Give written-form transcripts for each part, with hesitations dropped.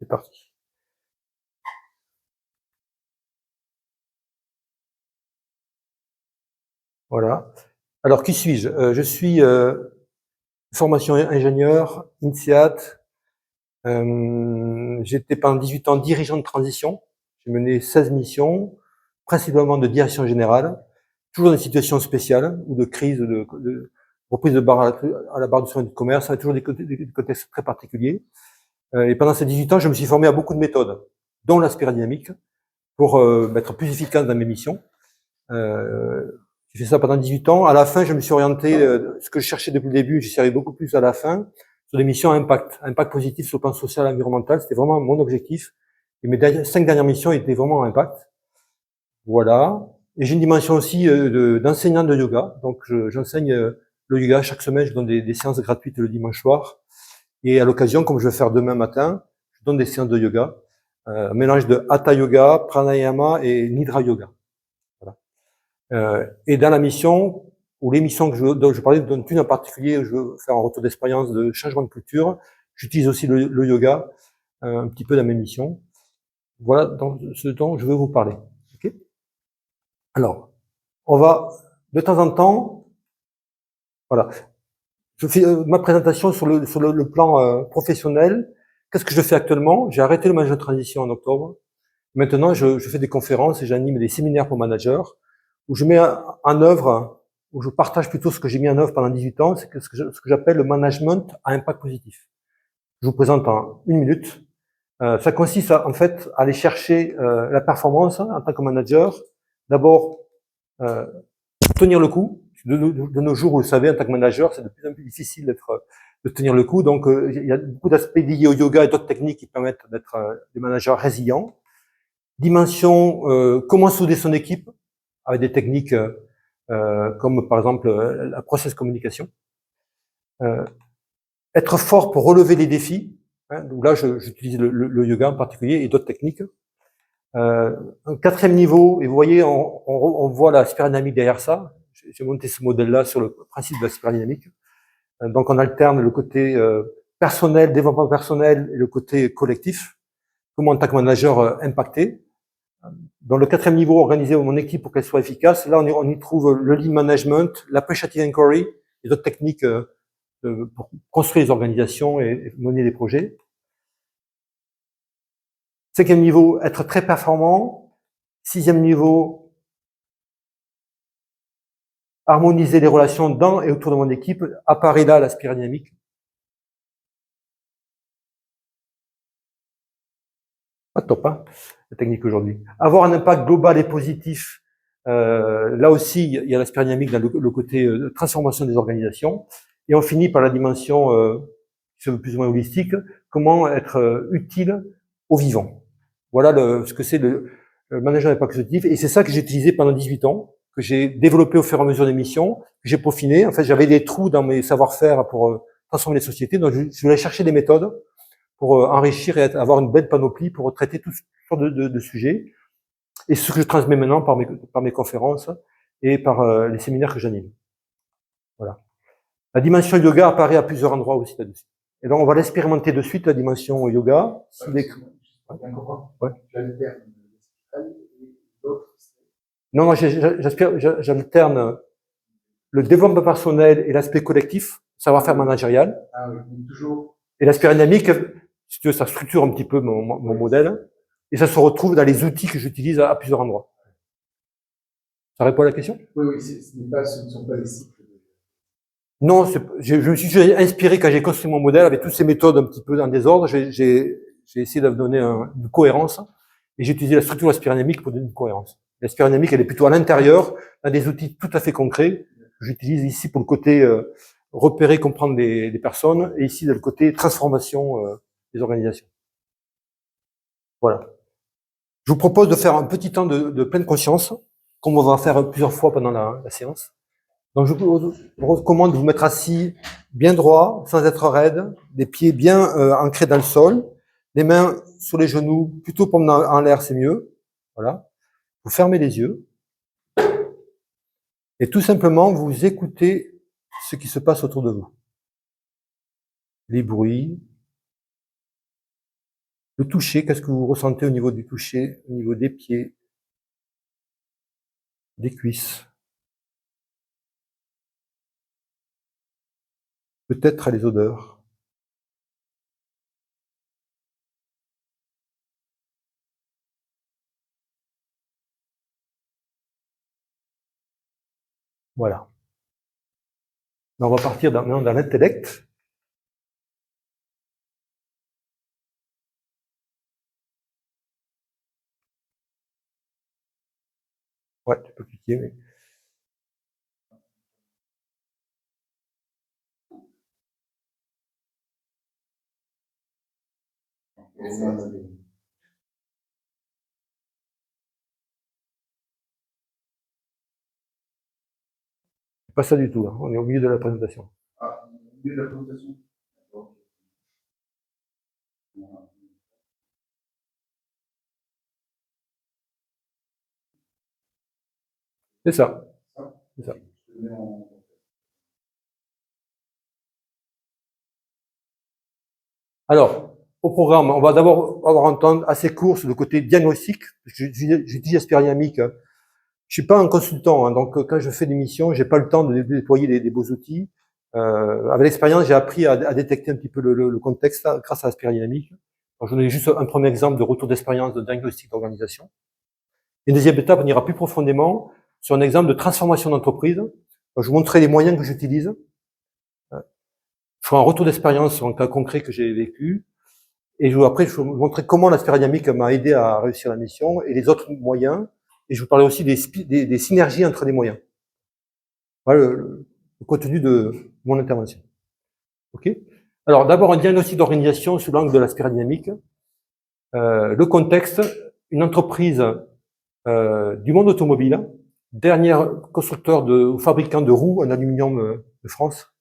C'est parti. Voilà. Alors, qui suis-je? Je suis formation ingénieur, INSEAD. J'étais pendant 18 ans dirigeant de transition. J'ai mené 16 missions, principalement de direction générale, toujours dans des situations spéciales ou de crise, de reprise de barre à la barre du soin du commerce, toujours des contextes très particuliers. Et pendant ces 18 ans, je me suis formé à beaucoup de méthodes, dont la spirale dynamique, pour être plus efficace dans mes missions. J'ai fait ça pendant 18 ans. À la fin, je me suis orienté, ce que je cherchais depuis le début, j'y suis arrivé beaucoup plus à la fin, sur des missions à impact positif sur le plan social et environnemental. C'était vraiment mon objectif. Et mes 5 dernières missions étaient vraiment à impact. Voilà. Et j'ai une dimension aussi d'enseignant de yoga. Donc, j'enseigne le yoga chaque semaine. Je donne des séances gratuites le dimanche soir. Et à l'occasion, comme je vais faire demain matin, je donne des séances de yoga, un mélange de hatha yoga, pranayama et nidra yoga. Voilà. Et dans la mission, ou les missions dont je parlais, dont une en particulier, où je veux faire un retour d'expérience de changement de culture, j'utilise aussi le yoga un petit peu dans mes missions. Voilà dans ce dont je veux vous parler. Okay. Alors, on va de temps en temps, voilà, je fais ma présentation sur le plan professionnel. Qu'est-ce que je fais actuellement? J'ai arrêté le management de transition en octobre. Maintenant, je fais des conférences et j'anime des séminaires pour managers où je mets en œuvre, où je partage plutôt ce que j'ai mis en œuvre pendant 18 ans, c'est ce que j'appelle le management à impact positif. Je vous présente en 1 minute. Ça consiste en fait à aller chercher la performance en tant que manager. D'abord, tenir le coup. De nos jours, vous le savez, en tant que manager, c'est de plus en plus difficile de tenir le coup. Donc, il y a beaucoup d'aspects liés au yoga et d'autres techniques qui permettent d'être des managers résilients. Dimension, comment souder son équipe avec des techniques comme par exemple la process communication. Être fort pour relever les défis. Hein, donc là, j'utilise le yoga en particulier et d'autres techniques. Un 4e niveau, et vous voyez, on voit la spirale dynamique derrière ça. J'ai monté ce modèle-là sur le principe de la spirale dynamique. Donc on alterne le côté personnel, développement personnel, et le côté collectif. Comment en tant que manager impacter. Dans le 4e niveau, organiser mon équipe pour qu'elle soit efficace. Là, on y trouve le lean management, l'appreciative inquiry et d'autres techniques pour construire les organisations et mener des projets. 5e niveau, être très performant. 6e niveau, harmoniser les relations dans et autour de mon équipe. Apparaît là la spirale dynamique. Pas top, hein, la technique aujourd'hui. Avoir un impact global et positif. Là aussi, il y a la spirale dynamique dans le côté transformation des organisations. Et on finit par la dimension plus ou moins holistique. Comment être utile aux vivants. Voilà ce que c'est le management d'impact positif. Et c'est ça que j'ai utilisé pendant 18 ans, que j'ai développé au fur et à mesure des missions, que j'ai peaufiné. En fait, j'avais des trous dans mes savoir-faire pour transformer les sociétés. Donc, je voulais chercher des méthodes pour enrichir et avoir une belle panoplie pour traiter toutes sortes de sujets. Et ce que je transmets maintenant par mes conférences et par les séminaires que j'anime. Voilà. La dimension yoga apparaît à plusieurs endroits aussi là-dessus. Et donc, on va l'expérimenter de suite, la dimension yoga. Ouais. Non, j'alterne le développement personnel et l'aspect collectif, savoir-faire managérial. Ah oui, toujours. Et l'aspect dynamique, si tu veux, ça structure un petit peu mon modèle. Et ça se retrouve dans les outils que j'utilise à plusieurs endroits. Ça répond à la question? Oui, ce ne sont pas les cycles. Non, je me suis inspiré quand j'ai construit mon modèle avec toutes ces méthodes un petit peu en désordre. J'ai essayé de donner une cohérence et j'ai utilisé la structure aspiradynamique pour donner une cohérence. L'aspiradynamique, elle est plutôt à l'intérieur, dans des outils tout à fait concrets que j'utilise ici pour le côté repérer, comprendre les personnes et ici dans le côté transformation des organisations. Voilà. Je vous propose de faire un petit temps de pleine conscience, comme on va faire plusieurs fois pendant la séance. Donc, je vous recommande de vous mettre assis bien droit, sans être raide, des pieds bien ancrés dans le sol, les mains sur les genoux, plutôt pour en l'air, c'est mieux. Voilà. Vous fermez les yeux et tout simplement vous écoutez ce qui se passe autour de vous. Les bruits, Le toucher, qu'est-ce que vous ressentez au niveau du toucher, au niveau des pieds, des cuisses? Peut-être les odeurs. Voilà. On va partir maintenant dans l'intellect. Ouais, tu peux cliquer, mais... Pas ça du tout, hein. On est au milieu de la présentation. Ah, au milieu de la présentation. D'accord. C'est ça. C'est ça. Je te mets en... Alors, au programme, on va d'abord avoir un temps assez court sur le côté diagnostic. J'utilise Asperiamic. Je suis pas un consultant, hein, donc quand je fais des missions, j'ai pas le temps de déployer des beaux outils. Avec l'expérience, j'ai appris à détecter un petit peu le contexte là, grâce à Asperiamic. Donc, je vous donne juste un premier exemple de retour d'expérience de diagnostic d'organisation. Une deuxième étape, on ira plus profondément sur un exemple de transformation d'entreprise. Je vous montrerai les moyens que j'utilise. Je ferai un retour d'expérience sur un cas concret que j'ai vécu. Et après, je vais vous montrer comment l'Asperiamic m'a aidé à réussir la mission et les autres moyens. Et je vous parlerai aussi des synergies entre les moyens. Voilà le contenu de mon intervention. OK? Alors, d'abord, un diagnostic d'organisation sous l'angle de l'Asperiamic. Le contexte, une entreprise du monde automobile, dernier constructeur ou fabricant de roues en aluminium de France.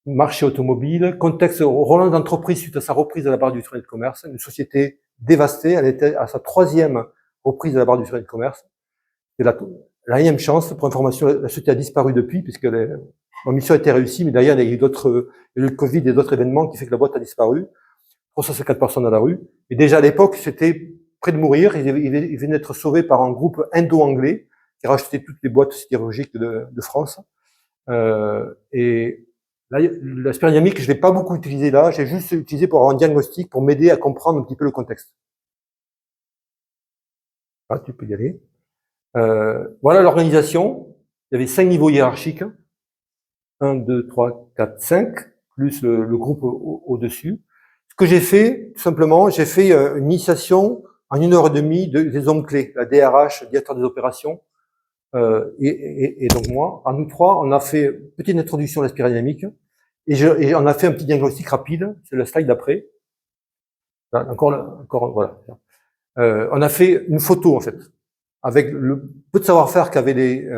Marché automobile, contexte relance d'entreprise suite à sa reprise à la barre du tribunal de commerce, une société dévastée, elle était à sa 3e reprise à la barre du tribunal de commerce. C'est la énième chance, pour information, la société a disparu depuis, puisque ma mission a été réussie, mais derrière, il y a eu le Covid et d'autres événements qui fait que la boîte a disparu. 354 personnes à la rue. Et déjà à l'époque, c'était près de mourir. Il venait d'être sauvé par un groupe indo-anglais qui a racheté toutes les boîtes sidérurgiques de France. Et là, l'Asperiamic, je l'ai pas beaucoup utilisé là. J'ai juste utilisé pour avoir un diagnostic, pour m'aider à comprendre un petit peu le contexte. Ah, tu peux y aller. Voilà l'organisation. Il y avait 5 niveaux hiérarchiques. 1, 2, 3, 4, 5, plus le groupe au-dessus. Ce que j'ai fait, tout simplement, j'ai fait une initiation en 1h30 des hommes clés, la DRH, directeur des opérations, et donc moi. En nous trois, on a fait une petite introduction à l'Asperiamic, et on a fait un petit diagnostic rapide, c'est le slide d'après. Encore, voilà. On a fait une photo, en fait, avec le peu de savoir-faire qu'avaient les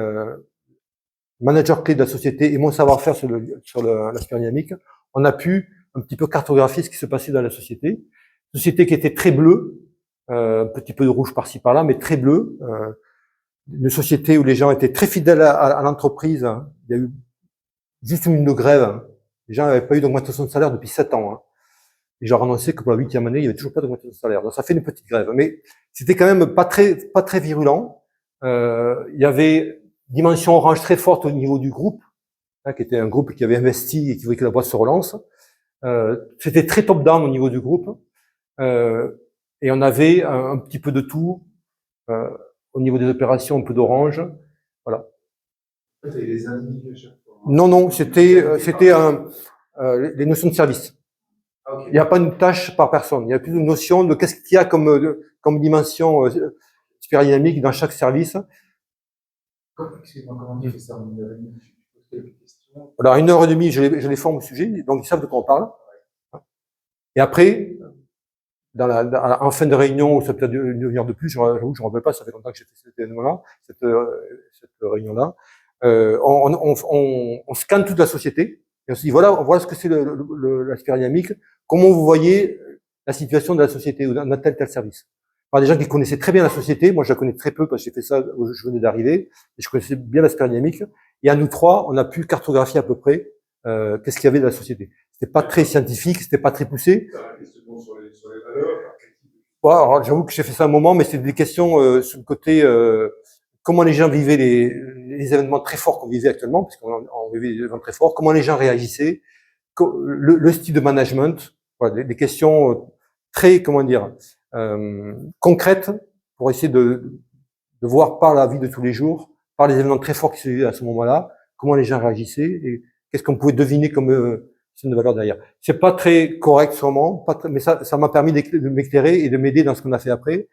managers clés de la société et mon savoir-faire sur l'Asperiamic. On a pu un petit peu cartographier ce qui se passait dans la société. Société qui était très bleue, un petit peu de rouge par-ci par-là, mais très bleue. Une société où les gens étaient très fidèles à l'entreprise. Il y a eu juste une grève. Les gens n'avaient pas eu d'augmentation de salaire depuis 7 ans. Hein. Et j'ai annoncé que pour la 8e année, il n'y avait toujours pas d'augmentation de salaire. Donc ça fait une petite grève. Mais c'était quand même pas très virulent. Il y avait dimension orange très forte au niveau du groupe, hein, qui était un groupe qui avait investi et qui voulait que la boîte se relance. C'était très top-down au niveau du groupe. Et on avait un petit peu de tout. Au niveau des opérations, un peu d'orange. Voilà. En fait, il y a les individus à chaque fois. Non, c'était les notions de service. Ah, okay. Il n'y a pas une tâche par personne. Il y a plus une notion de qu'est-ce qu'il y a comme dimension Asperiamic dans chaque service. Excuse-moi, comment tu fais ça en 1h30? Je pose quelques questions. Alors, 1h30, je les forme au sujet, donc ils savent de quoi on parle. Et après, en fin de réunion, ça peut être une demi-heure de plus, j'avoue que je ne me rappelle pas, ça fait longtemps que j'ai fait cet événement-là, cette réunion-là. On scanne toute la société, et on se dit, voilà ce que c'est l'Asperiamic, comment vous voyez la situation de la société ou dans tel service. Par des gens qui connaissaient très bien la société, moi je la connais très peu parce que j'ai fait ça, je venais d'arriver, et je connaissais bien l'Asperiamic, et à nous trois, on a pu cartographier à peu près qu'est-ce qu'il y avait de la société. c'était pas très scientifique, c'était pas très poussé. La question sur les valeurs. Ouais, alors, j'avoue que j'ai fait ça un moment, mais c'était des questions sur le côté comment les gens vivaient les événements très forts qu'on vivait actuellement, puisqu'on vivait des événements très forts, comment les gens réagissaient, le style de management, voilà, des questions très, comment dire, concrètes pour essayer de voir par la vie de tous les jours, par les événements très forts qui se vivaient à ce moment-là, comment les gens réagissaient et qu'est-ce qu'on pouvait deviner comme système de valeur derrière. C'est pas très correct sûrement, pas très, mais ça m'a permis de m'éclairer et de m'aider dans ce qu'on a fait après.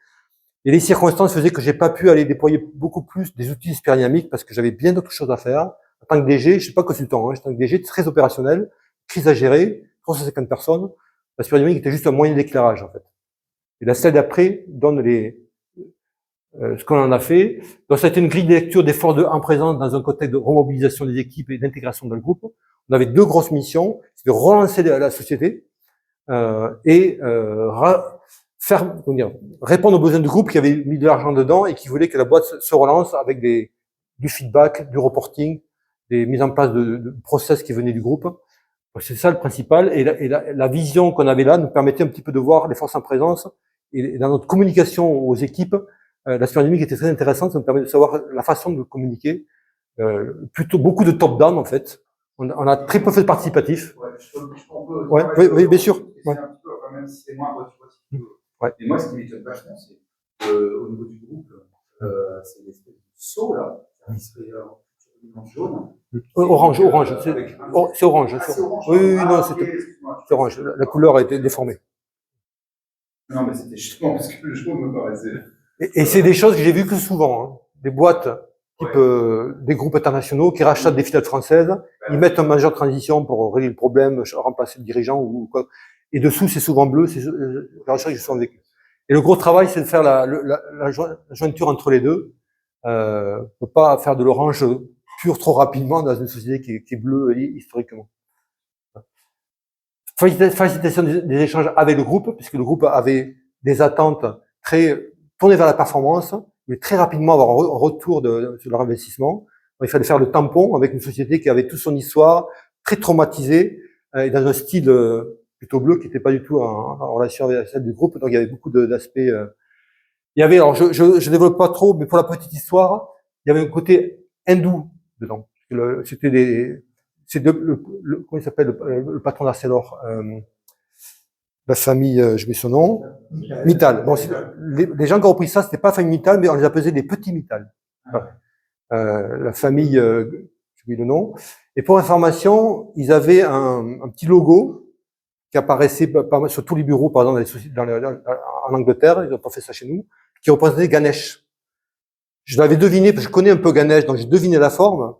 Et les circonstances faisaient que j'ai pas pu aller déployer beaucoup plus des outils d'esprit dynamique parce que j'avais bien d'autres choses à faire. En tant que DG, je suis pas consultant, hein, en tant que DG très opérationnel, crise à gérer, 350 personnes. La esprit dynamique était juste un moyen d'éclairage en fait. Et la slide d'après donne ce qu'on en a fait. Donc ça a été une grille de lecture des forces en présence dans un contexte de remobilisation des équipes et d'intégration dans le groupe. On avait deux grosses missions, c'est de relancer la société et répondre aux besoins du groupe qui avait mis de l'argent dedans et qui voulait que la boîte se relance avec du feedback, du reporting, des mises en place de process qui venaient du groupe. C'est ça le principal. Et la vision qu'on avait là nous permettait un petit peu de voir les forces en présence. Et dans notre communication aux équipes, l'aspect dynamique était très intéressant. Ça nous permet de savoir la façon de communiquer. Plutôt beaucoup de top-down en fait. On a très peu fait de participatif. Ouais, on peut, ouais, oui, bien sûr. Ouais. Un petit peu, même si c'est moins, tu vois, si tu veux. Ouais. Et moi, ce qui m'étonne vachement, c'est au niveau du groupe, c'est l'espèce de saut là, qui se fait en jaune. Orange. C'est orange. C'est orange. Oui, non, c'est orange. La couleur a été déformée. Non, mais c'était justement parce que le jaune me paraissait. Et c'est des choses que j'ai vues que souvent. Hein. Des boîtes type des groupes internationaux qui rachètent des filiales françaises, ils mettent un manager de transition pour régler le problème, remplacer le dirigeant ou quoi. Et dessous, c'est souvent bleu, c'est la recherche que je suis vécu. Et le gros travail, c'est de faire la jointure entre les deux. On peut pas faire de l'orange pur trop rapidement dans une société qui est bleue historiquement. Facilitation des échanges avec le groupe, puisque le groupe avait des attentes très tournées vers la performance, mais très rapidement avoir un retour sur leur investissement. Il fallait faire le tampon avec une société qui avait toute son histoire, très traumatisée, et dans un style plutôt bleu qui n'était pas du tout en relation avec celle du groupe. Donc il y avait beaucoup d'aspects. Il y avait, alors je développe pas trop, mais pour la petite histoire, il y avait un côté hindou dedans. C'est comment il s'appelle le patron d'Arcelor, la famille, je mets son nom, Mittal. Bon, les gens qui ont repris ça, c'était pas la famille Mittal, mais on les appelait les petits Mittal. La famille, je mets le nom. Et pour information, ils avaient un petit logo qui apparaissait sur tous les bureaux, par exemple en Angleterre, ils n'ont pas fait ça chez nous, qui représentait Ganesh. Je l'avais deviné, parce que je connais un peu Ganesh, donc j'ai deviné la forme.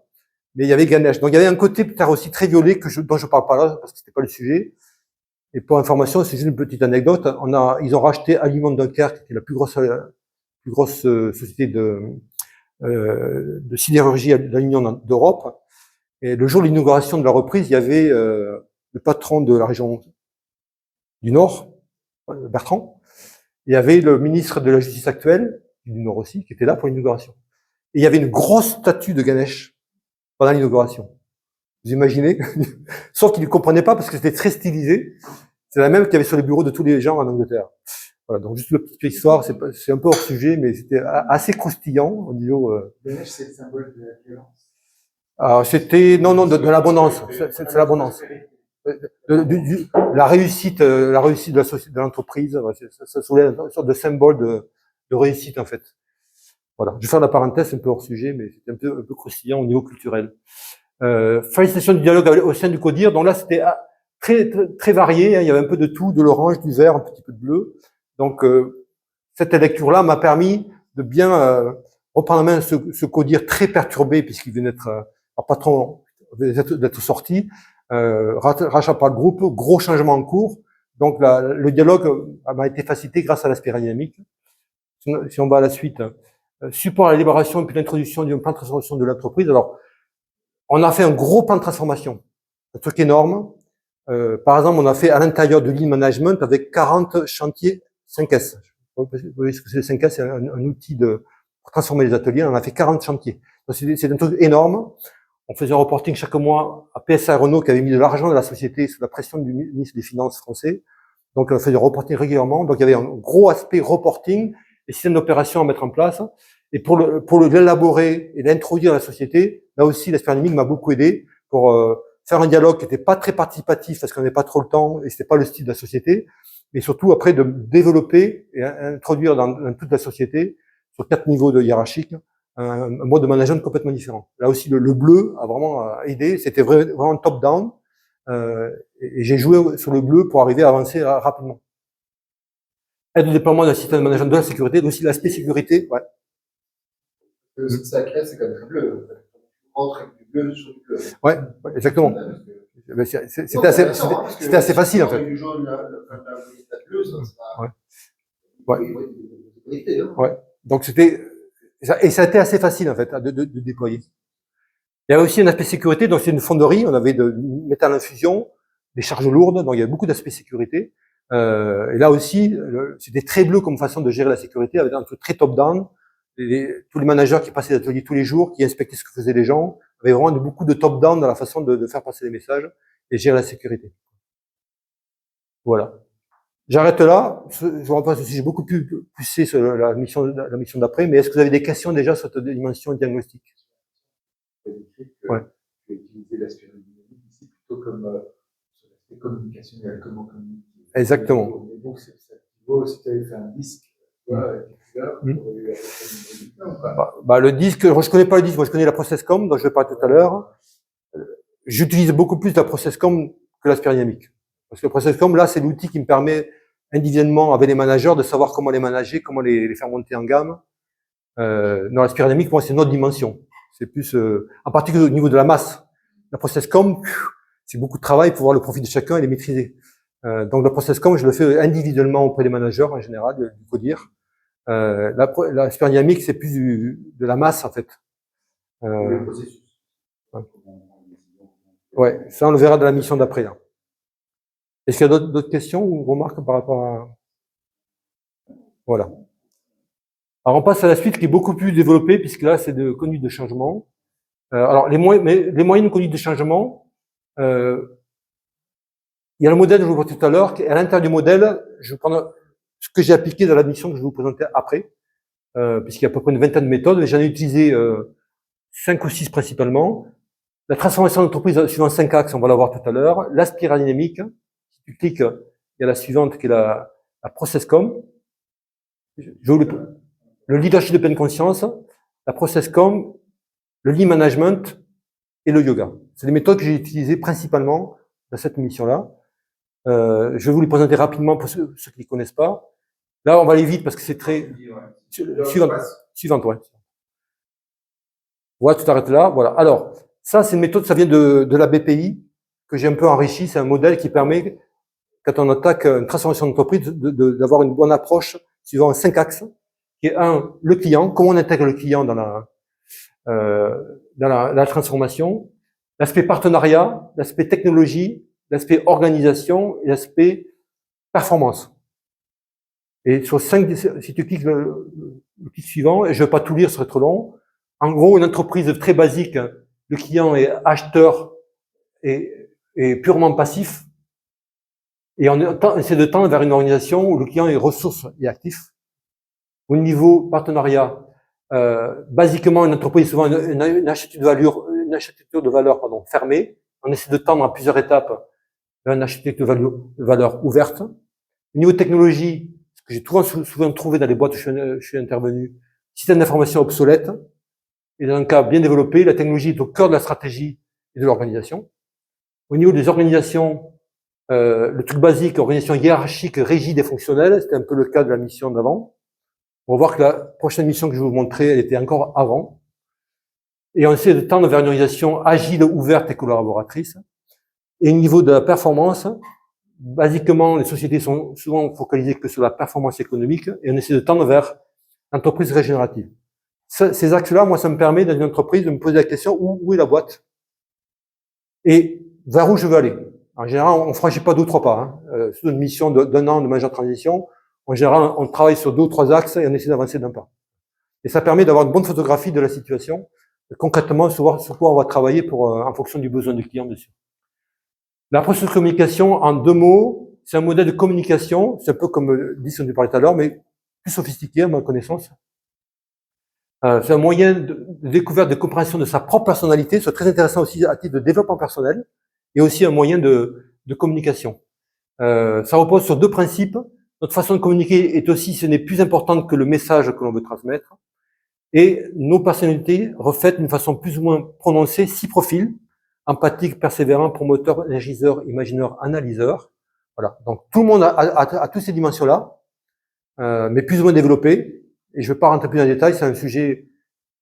Mais il y avait Ganesh. Donc il y avait un côté peut-être aussi très violet dont je parle pas là parce que c'était pas le sujet. Et pour information, c'est juste une petite anecdote. Ils ont racheté Aliment Dunkerque, qui est la plus grosse société de sidérurgie d'Aluminium d'Europe. Et le jour de l'inauguration de la reprise, il y avait le patron de la région du Nord, Bertrand. Il y avait le ministre de la Justice actuelle, du Nord aussi, qui était là pour l'inauguration. Et il y avait une grosse statue de Ganesh pendant l'inauguration. Vous imaginez? Sauf qu'ils ne comprenaient pas parce que c'était très stylisé. C'est la même qu'il y avait sur les bureaux de tous les gens en Angleterre. Voilà, donc juste une petite histoire, c'est un peu hors sujet, mais c'était assez croustillant au niveau. Ganesh, c'est le symbole de la violence. Alors c'était de l'abondance. C'est l'abondance. La réussite de l'entreprise, ça soulève une sorte de symbole de réussite en fait. Voilà. Je vais faire la parenthèse, un peu hors sujet, mais c'était un peu croustillant au niveau culturel. Facilitation du dialogue au sein du CODIR. Donc là, c'était très varié. Hein. Il y avait un peu de tout, de l'orange, du vert, un petit peu de bleu. Donc cette lecture-là m'a permis de bien reprendre en main ce CODIR très perturbé puisqu'il venait d'être patron d'être sorti, rachat par le groupe, gros changement en cours. Donc le dialogue m'a été facilité grâce à l'aspect dynamique. Si on va à la suite, support à la libération et puis l'introduction d'un plan de transformation de l'entreprise. Alors on a fait un gros plan de transformation, un truc énorme. Par exemple, on a fait à l'intérieur de Lean Management avec 40 chantiers 5S. Vous voyez ce que c'est le 5S, c'est un outil pour transformer les ateliers. On a fait 40 chantiers. Donc c'est un truc énorme. On faisait un reporting chaque mois à PSA Renault qui avait mis de l'argent dans la société sous la pression du ministre des Finances français. Donc, on faisait du reporting régulièrement. Donc, il y avait un gros aspect reporting et système d'opération à mettre en place. Et pour l'élaborer et l'introduire à la société, là aussi, l'expert dynamique m'a beaucoup aidé pour faire un dialogue qui n'était pas très participatif parce qu'on n'avait pas trop le temps et c'était pas le style de la société. Mais surtout, après, de développer et introduire dans toute la société, sur 4 niveaux de hiérarchique, un mode de management complètement différent. Là aussi, le bleu a vraiment aidé. C'était vraiment top-down. Et j'ai joué sur le bleu pour arriver à avancer rapidement. Aide au déploiement d'un système de management de la sécurité, mais aussi l'aspect sécurité. Ouais. Ça crée, c'est comme le bleu. On rentre avec du bleu sur du bleu. Ouais, exactement. C'était assez facile, en fait. Du jaune, le bleu, ça va. Ouais. Donc c'était, et ça a été assez facile, en fait, de déployer. Il y avait aussi un aspect sécurité, donc c'est une fonderie, on avait de métal infusion, des charges lourdes, donc il y avait beaucoup d'aspects sécurité. Et là aussi, c'était très bleu comme façon de gérer la sécurité, avec un truc très top-down. Tous les managers qui passaient l'atelier tous les jours, qui inspectaient ce que faisaient les gens, avaient vraiment beaucoup de top-down dans la façon de faire passer les messages et gérer la sécurité. Voilà. J'arrête là. Je vous repasse aussi, j'ai beaucoup pu pousser sur la mission d'après, mais est-ce que vous avez des questions déjà sur cette dimension diagnostique? Ouais. Tu as utilisé l'aspect dynamique ici plutôt comme l'aspect communicationnel, comment communiquer. Exactement. Mais donc, si tu avais fait un disque, le disque, je connais pas le disque, moi je connais la ProcessCom, dont je vais parler tout à l'heure. J'utilise beaucoup plus la ProcessCom que l'aspect dynamique. Parce que le ProcessCom, là, c'est l'outil qui me permet individuellement, avec les managers, de savoir comment les manager, comment les faire monter en gamme. Dans l'aspect dynamique, moi, c'est une autre dimension. C'est plus, en particulier au niveau de la masse. La ProcessCom, c'est beaucoup de travail pour voir le profil de chacun et les maîtriser. Donc la ProcessCom, je le fais individuellement auprès des managers en général, du CODIR. L'aspect dynamique, c'est plus de la masse en fait. Le processus. Ouais, ça on le verra dans la mission d'après là. Est-ce qu'il y a d'autres questions ou remarques par rapport à... Voilà. Alors on passe à la suite qui est beaucoup plus développée puisque là c'est de conduite de changement. Alors les moyens de conduite de changement, il y a le modèle que je vous présente tout à l'heure, et à l'intérieur du modèle, je vais prendre ce que j'ai appliqué dans la mission que je vais vous présenter après, puisqu'il y a à peu près une vingtaine de méthodes, mais j'en ai utilisé 5 ou 6 principalement. La transformation d'entreprise suivant 5 axes, on va la voir tout à l'heure. La spirale dynamique, si tu cliques, il y a la suivante qui est la ProcessCom. Le leadership de pleine conscience, la ProcessCom, le lean management et le yoga. C'est les méthodes que j'ai utilisées principalement dans cette mission-là. Je vais vous les présenter rapidement pour ceux qui ne les connaissent pas. Là, on va aller vite parce que c'est très... Suivante, ouais. Voilà, tout arrête là. Voilà. Alors, ça, c'est une méthode, ça vient de la BPI, que j'ai un peu enrichi. C'est un modèle qui permet, quand on attaque une transformation d'entreprise, d'avoir une bonne approche suivant 5 axes, qui est le client, comment on intègre le client dans la transformation, l'aspect partenariat, l'aspect technologie, l'aspect organisation et l'aspect performance. Et sur 5, si tu cliques le clic suivant, et je ne vais pas tout lire, ce serait trop long. En gros, une entreprise très basique, le client est acheteur et purement passif. Et on essaie de tendre vers une organisation où le client est ressource et actif. Au niveau partenariat, basiquement, une entreprise est souvent une architecture de valeur, fermée. On essaie de tendre à plusieurs étapes vers une architecture de valeur ouverte. Au niveau technologie, ce que j'ai souvent trouvé dans les boîtes où je suis intervenu, système d'information obsolète. Et dans un cas bien développé, la technologie est au cœur de la stratégie et de l'organisation. Au niveau des organisations, le truc basique, organisation hiérarchique, rigide et fonctionnelle, c'était un peu le cas de la mission d'avant. On va voir que la prochaine mission que je vais vous montrer, elle était encore avant. Et on essaie de tendre vers une organisation agile, ouverte et collaboratrice. Et au niveau de la performance, basiquement, les sociétés sont souvent focalisées que sur la performance économique et on essaie de tendre vers l'entreprise régénérative. Ces axes-là, moi, ça me permet, dans une entreprise, de me poser la question où est la boîte et vers où je veux aller. En général, on ne franchit pas 2 ou 3 pas. Sur une mission d'un an de majeure transition, en général, on travaille sur 2 ou 3 axes et on essaie d'avancer d'un pas. Et ça permet d'avoir une bonne photographie de la situation concrètement sur quoi on va travailler en fonction du besoin du client, bien sûr. La processus de communication, en 2 mots, c'est un modèle de communication, c'est un peu comme dit ce qu'on parlait tout à l'heure, mais plus sophistiqué à ma connaissance. C'est un moyen de découverte, de compréhension de sa propre personnalité, c'est très intéressant aussi à titre de développement personnel, et aussi un moyen de communication. Ça repose sur 2 principes. Notre façon de communiquer est aussi, ce n'est plus importante que le message que l'on veut transmettre. Et nos personnalités reflètent d'une façon plus ou moins prononcée 6 profils: empathique, persévérant, promoteur, énergiseur, imagineur, analyseur. Voilà. Donc tout le monde a toutes ces dimensions-là, mais plus ou moins développées. Et je ne vais pas rentrer plus dans les détails, c'est un sujet,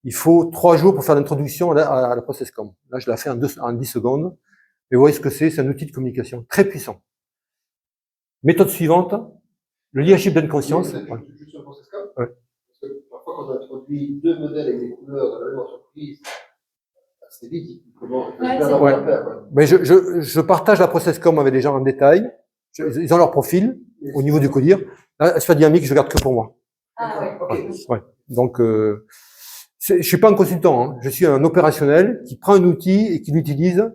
il faut 3 jours pour faire l'introduction à la ProcessCom. Là, je la fais en 10 secondes. Mais vous voyez ce que c'est un outil de communication très puissant. Méthode suivante, le leadership pleine conscience. Juste sur ProcessCom. Ouais. Parce que parfois, quand on introduit 2 modèles avec des couleurs de la même entreprise, c'est vite. Mais je partage la ProcessCom avec les gens en détail. Ils ont leur profil au niveau du codir. La sphère dynamique, je garde que pour moi. Ah ouais. Okay. Ouais. Donc, je suis pas un consultant, hein. Je suis un opérationnel qui prend un outil et qui l'utilise.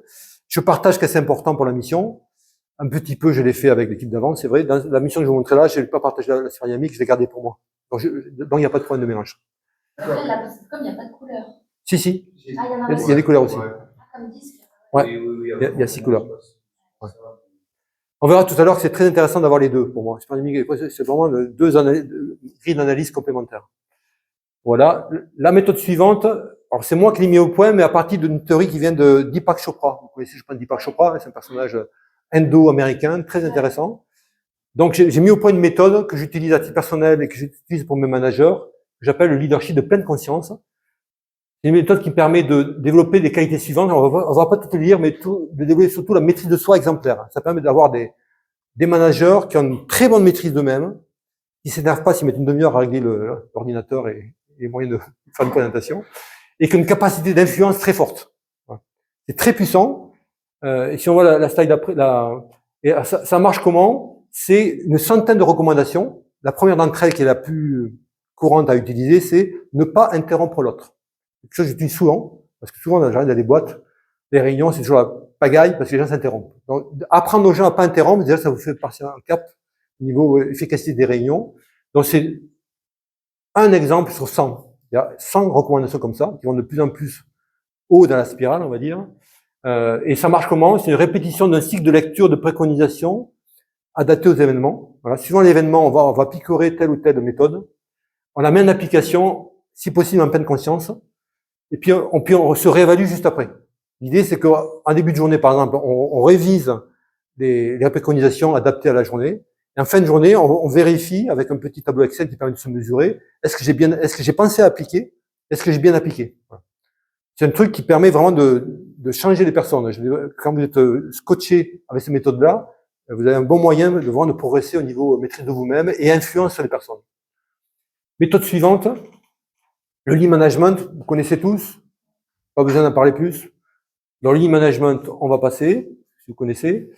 Je partage que c'est important pour la mission. Un petit peu, je l'ai fait avec l'équipe d'avant, c'est vrai. Dans la mission que je vous montrais là, je n'ai pas partagé la sphère dynamique, je l'ai gardée pour moi. Donc, il n'y a pas de problème de mélange. Après, la ProcessCom, il n'y a pas de couleur. Si. Ah, Il y a des couleurs aussi. Comme disque. Ouais. Il y a 6 couleurs. Ouais. On verra tout à l'heure que c'est très intéressant d'avoir les 2 pour moi. C'est vraiment 2 grilles d'analyse complémentaires. Voilà. La méthode suivante, alors c'est moi qui l'ai mis au point, mais à partir d'une théorie qui vient de Deepak Chopra. Vous connaissez, je pense, Deepak Chopra, c'est un personnage indo-américain, très intéressant. Donc j'ai mis au point une méthode que j'utilise à titre personnel et que j'utilise pour mes managers, que j'appelle le leadership de pleine conscience. C'est une méthode qui permet de développer des qualités suivantes. On va pas tout lire, mais de développer surtout la maîtrise de soi exemplaire. Ça permet d'avoir des managers qui ont une très bonne maîtrise d'eux-mêmes, qui s'énervent pas s'ils mettent une demi-heure à régler l'ordinateur et les moyens de faire une présentation, et qui ont une capacité d'influence très forte. C'est très puissant. Et si on voit la slide d'après, ça marche comment? C'est une centaine de recommandations. La première d'entre elles, qui est la plus courante à utiliser, c'est ne pas interrompre l'autre. Quelque chose que j'utilise souvent, parce que souvent, j'arrive dans les boîtes, les réunions, c'est toujours la pagaille, parce que les gens s'interrompent. Donc, apprendre aux gens à pas interrompre, déjà, ça vous fait passer un cap au niveau efficacité des réunions. Donc, c'est un exemple sur 100. Il y a 100 recommandations comme ça, qui vont de plus en plus haut dans la spirale, on va dire. Et ça marche comment? C'est une répétition d'un cycle de lecture, de préconisation, adapté aux événements. Voilà. Suivant l'événement, on va picorer telle ou telle méthode. On la met en application, si possible en pleine conscience. Et puis on se réévalue juste après. L'idée, c'est qu'en début de journée, par exemple, on révise les préconisations adaptées à la journée. Et en fin de journée, on vérifie avec un petit tableau Excel qui permet de se mesurer. Est-ce que j'ai pensé à appliquer? Est-ce que j'ai bien appliqué? Voilà. C'est un truc qui permet vraiment de changer les personnes. Quand vous êtes scotché avec ces méthodes-là, vous avez un bon moyen de vraiment de progresser au niveau maîtrise de vous-même et influence sur les personnes. Méthode suivante, le lean management, vous connaissez tous, pas besoin d'en parler plus. Dans le lean management, on va passer, si vous connaissez.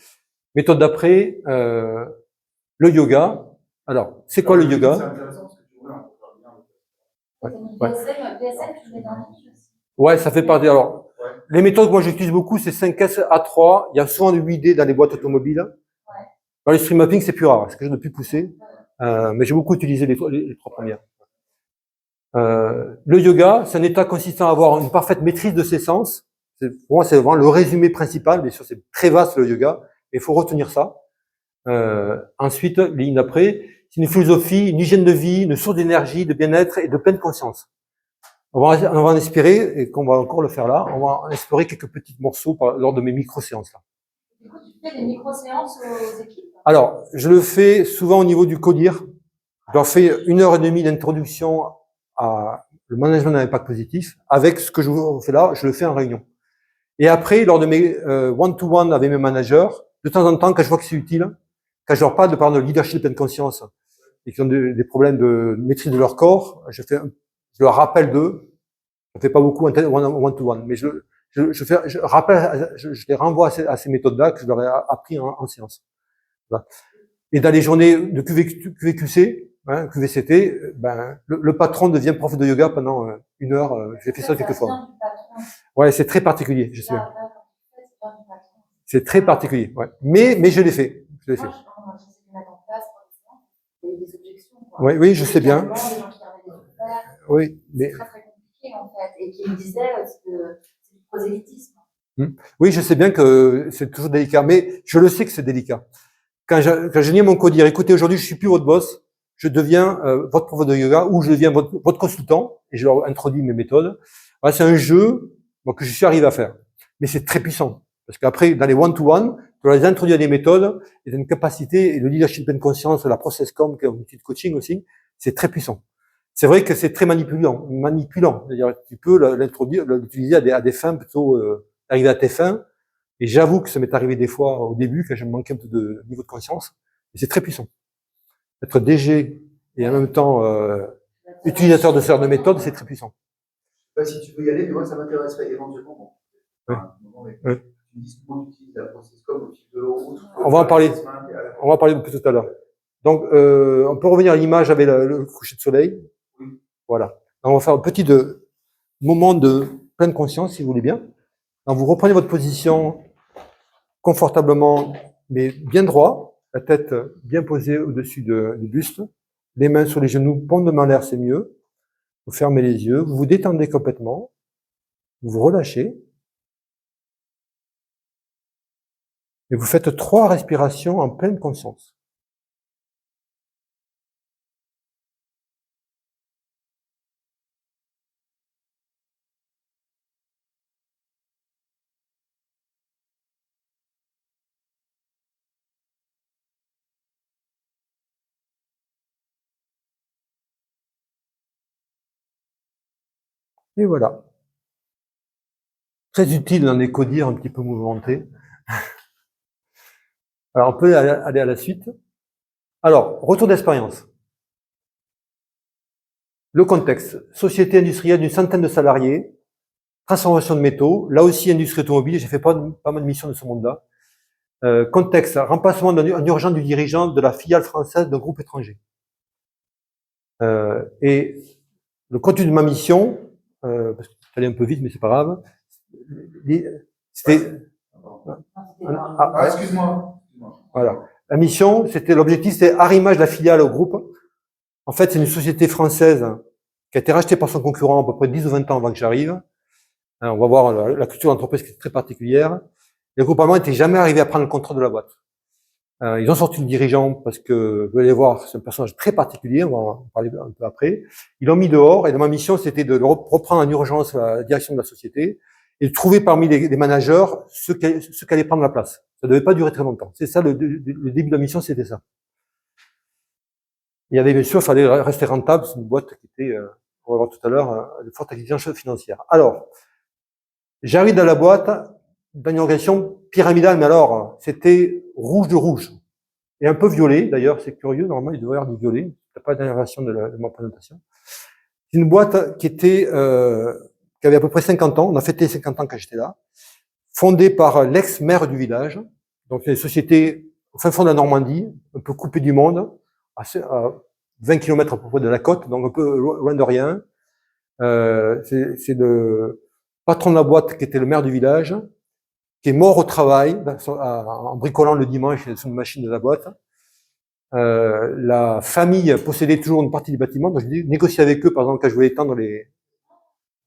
Méthode d'après, le yoga. Alors, c'est quoi le yoga? C'est intéressant parce que tu vois, on peut faire bien. PSL, tu mets dans les aussi. Ouais, ça fait partie. Alors, les méthodes que moi j'utilise beaucoup, c'est 5S, A3. Il y a souvent de 8D dans les boîtes automobiles. Ouais. Dans les stream mapping, c'est plus rare, c'est quelque chose de plus poussé. Mais j'ai beaucoup utilisé les 3 premières. Le yoga, c'est un état consistant à avoir une parfaite maîtrise de ses sens. Pour moi, c'est vraiment le résumé principal. Bien sûr, c'est très vaste le yoga, mais il faut retenir ça. Ensuite, les lignes d'après, c'est une philosophie, une hygiène de vie, une source d'énergie, de bien-être et de pleine conscience. On va en inspirer, et qu'on va encore le faire là, on va en inspirer quelques petits morceaux lors de mes micro-séances là. Du coup, tu fais des micro-séances aux équipes? Alors, je le fais souvent au niveau du codir. Je leur fais 1h30 d'introduction à le management d'un impact positif. Avec ce que je vous fais là, je le fais en réunion. Et après, lors de mes one-to-one avec mes managers, de temps en temps, quand je vois que c'est utile, quand je leur parle de leadership de pleine conscience et qu'ils ont des problèmes de maîtrise de leur corps, je leur rappelle d'eux. Je ne fais pas beaucoup one-to-one, mais je les renvoie à ces méthodes-là que je leur ai appris en séance. Voilà. Et dans les journées de QVQC, hein, QVCT, le patron devient prof de yoga pendant 1 heure. J'ai fait ça quelques fois. vient du patron. Ouais, c'est très particulier, je sais. Là, quand tu fais, ça vient du patron. C'est très particulier, ouais. Mais je l'ai fait. Je l'ai fait. Moi, j'essaie de mettre en place pour les séances. Il y a eu des objections, quoi. Oui, oui, je sais bien. Des gens qui avaient des ouvert. Oui, mais C'est très, très compliqué, en fait. Et qui me disaient, c'est du prosélytisme. oui, je sais bien que c'est toujours délicat, mais je le sais que c'est délicat. Quand je dis à mon codir, écoutez, aujourd'hui, je suis plus votre boss, je deviens votre prof de yoga ou je deviens votre consultant et je leur introduis mes méthodes. Voilà, c'est un jeu que je suis arrivé à faire, mais c'est très puissant parce qu'après, dans les one-to-one, tu dois les introduire à des méthodes et une capacité et le leadership pleine conscience, la process com, qui est un outil de coaching aussi, c'est très puissant. C'est vrai que c'est très manipulant. C'est-à-dire, tu peux l'introduire, l'utiliser à des fins plutôt arriver à tes fins. Et j'avoue que ça m'est arrivé des fois au début, quand je manquais un peu de niveau de conscience. Et c'est très puissant. Être DG et en même temps utilisateur de ce genre de méthode, c'est très puissant. Je sais pas si tu peux y aller, mais moi, ça m'intéresserait éventuellement. Bon, Ouais. Tu me dis comment tu utilises la process comme au fil de l'eau. On va en parler. On va en parler un peu tout à l'heure. Donc, on peut revenir à l'image avec le coucher de soleil. Oui. Voilà. Donc, on va faire un petit moment de pleine conscience, si vous voulez bien. Donc, vous reprenez votre position confortablement, mais bien droit, la tête bien posée au-dessus du buste, les mains sur les genoux, paume de main en l'air, c'est mieux. Vous fermez les yeux, vous vous détendez complètement, vous vous relâchez, et vous faites 3 respirations en pleine conscience. Et voilà. Très utile dans les codires un petit peu mouvementés. Alors, on peut aller à la suite. Alors, retour d'expérience. Le contexte. Société industrielle d'une centaine de salariés. Transformation de métaux. Là aussi, industrie automobile. J'ai fait pas mal de missions de ce monde-là. Contexte. Remplacement en urgence du dirigeant de la filiale française d'un groupe étranger. Et le contenu de ma mission, parce que j'allais un peu vite, mais c'est pas grave. C'était. Excuse-moi. Voilà. La mission, l'objectif, c'était arrimage de la filiale au groupe. En fait, c'est une société française qui a été rachetée par son concurrent à peu près 10 ou 20 ans avant que j'arrive. On va voir la culture d'entreprise qui est très particulière. Le groupe allemand n'était jamais arrivé à prendre le contrôle de la boîte. Ils ont sorti le dirigeant parce que, vous allez voir, c'est un personnage très particulier, on va en parler un peu après. Ils l'ont mis dehors et ma mission, c'était de reprendre en urgence la direction de la société et de trouver parmi les managers ceux qui allaient prendre la place. Ça ne devait pas durer très longtemps. C'est ça, le début de la mission, c'était ça. Il y avait bien sûr, il fallait rester rentable, c'est une boîte qui était, on va voir tout à l'heure, de forte exigence financière. Alors, j'arrive dans la boîte, dans une organisation pyramidale, mais alors, c'était rouge de rouge. Et un peu violet, d'ailleurs, c'est curieux, normalement, il devrait y avoir du violet. C'est pas la dernière version de ma présentation. C'est une boîte qui avait à peu près 50 ans, on a fêté 50 ans quand j'étais là, fondée par l'ex-maire du village. Donc, c'est une société au fin fond de la Normandie, un peu coupée du monde, à 20 km à peu près de la côte, donc un peu loin de rien. C'est le patron de la boîte qui était le maire du village, qui est mort au travail, en bricolant le dimanche sur une machine de la boîte. La famille possédait toujours une partie du bâtiment, donc j'ai négocié avec eux, par exemple, quand je voulais étendre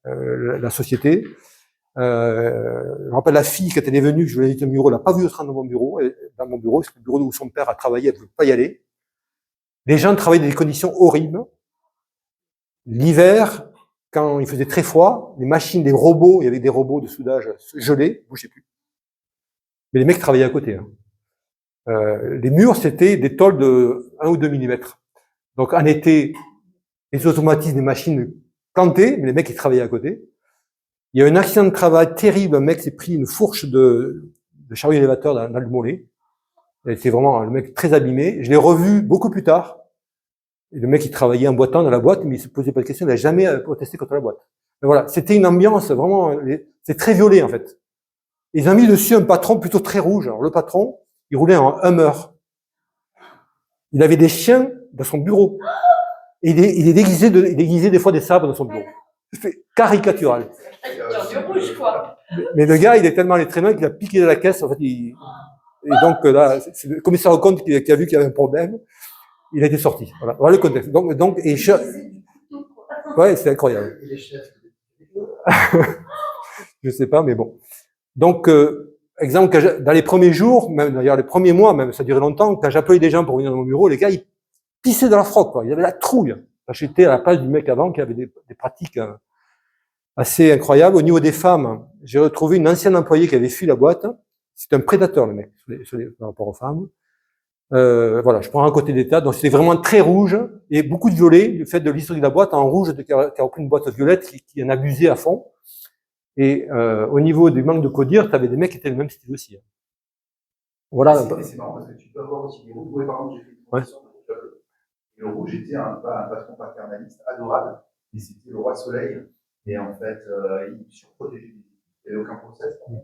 la société. Je me rappelle la fille, quand elle est venue, je lui ai dit un bureau, elle n'a pas vu se rendre dans mon bureau, c'est le bureau où son père a travaillé, elle ne voulait pas y aller. Les gens travaillaient dans des conditions horribles. L'hiver, quand il faisait très froid, les machines, les robots, il y avait des robots de soudage gelés, ne bougeaient plus. Mais les mecs travaillaient à côté. Les murs, c'était des tôles de 1 ou 2 mm. Donc en été, les automatismes des machines plantaient, mais les mecs, ils travaillaient à côté. Il y a eu un accident de travail terrible, un mec s'est pris une fourche de chariot élévateur dans le mollet. Il était vraiment le mec très abîmé. Je l'ai revu beaucoup plus tard. Et le mec, il travaillait en boitant dans la boîte, mais il se posait pas de questions, il n'a jamais protesté contre la boîte. Mais voilà, c'était une ambiance vraiment, c'est très violet en fait. Ils ont mis dessus un patron plutôt très rouge. Alors le patron, il roulait en Hummer. Il avait des chiens dans son bureau. Et il est déguisé des fois des sabres dans son bureau. C'est caricatural. Du rouge, quoi. Mais le gars, il est tellement allé très loin qu'il a piqué de la caisse. En fait, et donc là, c'est le commissaire au compte qui a vu qu'il y avait un problème. Il a été sorti. Voilà le contexte. Ouais, c'est incroyable. Et les chefs. Je sais pas, mais bon. Donc, exemple, dans les premiers jours, même d'ailleurs les premiers mois, même ça durait longtemps, quand j'appelais des gens pour venir dans mon bureau, les gars, ils pissaient dans la froc, quoi. Ils avaient la trouille. J'étais à la place du mec avant qui avait des pratiques assez incroyables. Au niveau des femmes, j'ai retrouvé une ancienne employée qui avait fui la boîte. C'est un prédateur, le mec, par rapport aux femmes. Voilà, je prends un côté d'état. Donc, c'était vraiment très rouge et beaucoup de violet. Le fait de l'histoire de la boîte en rouge, qui a repris une boîte violette qui en abusait à fond. Et au niveau du manque de codir, tu avais des mecs qui étaient le même style aussi. Voilà. C'est marrant parce que tu peux avoir aussi des rouges. Moi, par exemple, j'ai fait une formation de rouge à bleu. Et le rouge était un patron paternaliste adorable. Et c'était le roi soleil. Et en fait, il surprotégeait. Il n'y avait aucun process. Donc,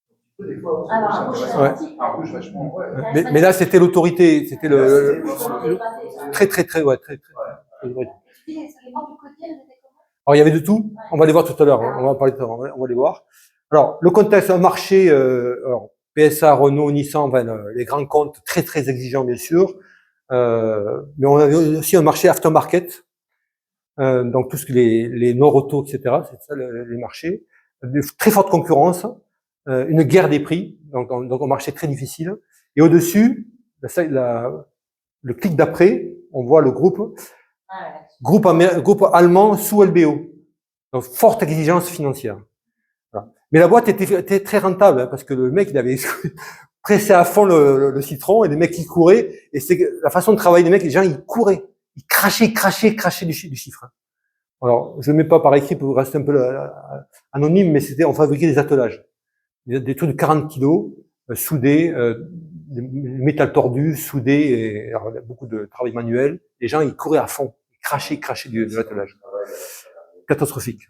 tu peux des fois avoir ce rouge, c'est intéressant. Un rouge vachement, ouais. Mais là, c'était l'autorité. C'était très. Alors, il y avait de tout. On va les voir tout à l'heure. On va parler de ça. On va les voir. Alors, le contexte, un marché, alors, PSA, Renault, Nissan, les grands comptes très, très exigeants, bien sûr. Mais on avait aussi un marché aftermarket. Donc, tout ce que les non-auto, etc. C'est ça, les marchés. De très forte concurrence. Une guerre des prix. Donc, un marché très difficile. Et au-dessus, le clic d'après, on voit le groupe. Groupe allemand sous LBO. Donc, forte exigence financière. Voilà. Mais la boîte était très rentable, hein, parce que le mec, il avait pressé à fond le citron, et les mecs, ils couraient, et c'est la façon de travailler des mecs, les gens, ils couraient. Ils crachaient du chiffre. Hein. Alors, je ne mets pas par écrit pour rester un peu anonyme, mais on fabriquait des attelages. Des trucs de 40 kilos, soudés, des métal tordus, soudés, et alors, beaucoup de travail manuel. Les gens, ils couraient à fond. Cracher de l'attelage. Catastrophique.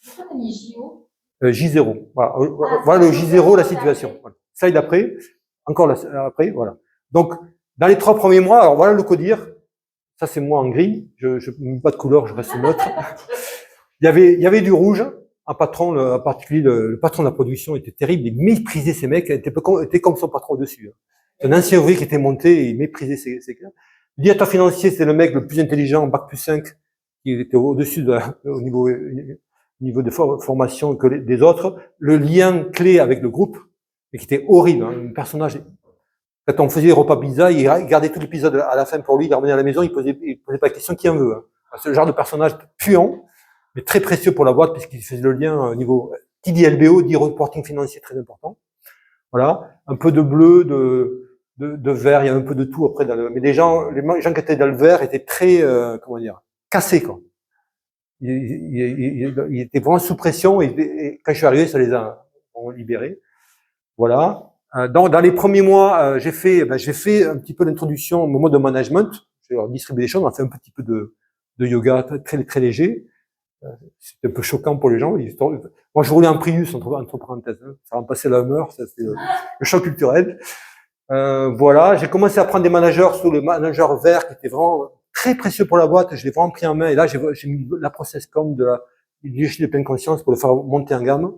Pourquoi t'as mis JO? J0. Voilà le J0, la situation. Voilà. Slide après. Encore après, voilà. Donc, dans les 3 premiers mois, alors voilà le codir. Ça, c'est moi en gris. Je ne mets pas de couleur, je reste neutre. Il y avait du rouge. Un patron, en particulier, le patron de la production était terrible. Il méprisait ces mecs. Il était comme son patron au-dessus. Un ancien ouvrier qui était monté et il méprisait ces gars. Le directeur financier, c'est le mec le plus intelligent, bac plus 5, qui était au-dessus au niveau de formation que des autres. Le lien clé avec le groupe, et qui était horrible, hein, un personnage. Quand on faisait les repas pizza, il gardait tout l'épisode à la fin pour lui, il revenait à la maison, il posait pas la question qui en veut. Hein. C'est le genre de personnage puant, mais très précieux pour la boîte, puisqu'il faisait le lien au niveau, qui dit LBO, dit reporting financier très important. Voilà. Un peu de bleu, de vert, il y a un peu de tout après mais les gens qui étaient dans le vert étaient très, cassés, quoi. Ils étaient vraiment sous pression et quand je suis arrivé, ça les a libérés. Voilà. Donc, dans les premiers mois, j'ai fait un petit peu l'introduction au mode de management. J'ai distribué des choses, on a fait un petit peu de yoga très, très léger. C'était un peu choquant pour les gens. Moi, je roulais en Prius, entre parenthèses. Hein. Ça remplaçait la Hummer, ça c'était le choc culturel. Voilà, j'ai commencé à prendre des managers sous le manager vert qui était vraiment très précieux pour la boîte. Je l'ai vraiment pris en main et là, j'ai mis la process com du leadership de pleine conscience pour le faire monter en gamme.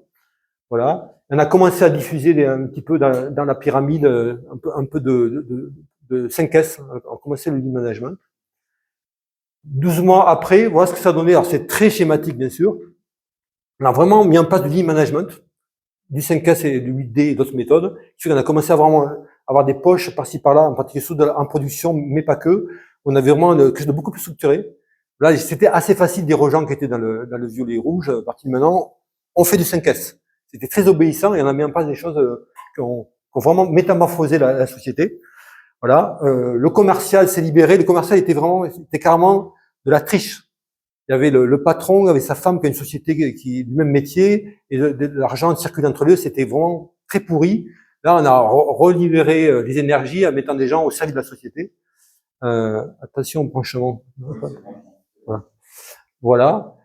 Voilà. On a commencé à diffuser un petit peu dans la pyramide un peu de 5S. On a commencé le lead management. 12 mois après, voilà ce que ça a donné. Alors, c'est très schématique, bien sûr. On a vraiment mis en place du lead management, du 5S et du 8D et d'autres méthodes. On a commencé à vraiment avoir des poches par-ci par-là, en particulier en production, mais pas que. On avait vraiment quelque chose de beaucoup plus structuré. Là, c'était assez facile des gens qui étaient dans le violet rouge. À partir de maintenant, on fait du 5S. C'était très obéissant et on a mis en place des choses qui ont vraiment métamorphosé la société. Voilà. Le commercial s'est libéré. Le commercial était carrément de la triche. Il y avait le patron, il y avait sa femme qui a une société qui est du même métier et de l'argent circule entre eux. C'était vraiment très pourri. Là, on a relibéré les énergies en mettant des gens au service de la société. Attention, branchement. Voilà.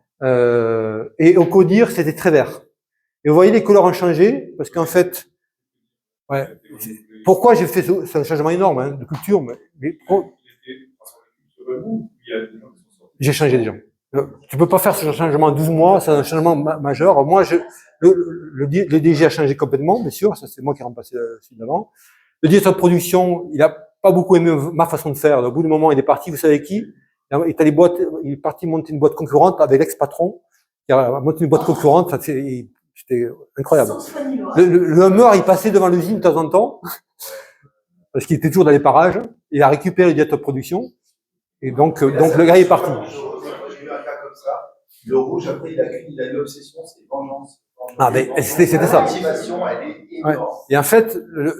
Et au codir, c'était très vert. Et vous voyez, les couleurs ont changé parce qu'en fait, pourquoi j'ai fait c'est un changement énorme hein, de culture, mais globalement, il y a des gens qui sont sortis. J'ai changé déjà. Tu peux pas faire ce changement en 12 mois, c'est un changement majeur. Moi, le DG a changé complètement, bien sûr, ça c'est moi qui ai remplacé celui d'avant. Le directeur de production, il a pas beaucoup aimé ma façon de faire. Au bout du moment, il est parti, vous savez qui? Il est parti monter une boîte concurrente avec l'ex-patron, qui a monté une boîte concurrente, c'était incroyable. Le Hummer, il passait devant l'usine de temps en temps, parce qu'il était toujours dans les parages, il a récupéré le directeur de production, et donc le gars est parti. J'ai eu un cas comme ça. Le rouge, après, il a une obsession, c'est vengeance. Ah, mais c'était ça. La motivation, elle est énorme. Ouais. Et en fait,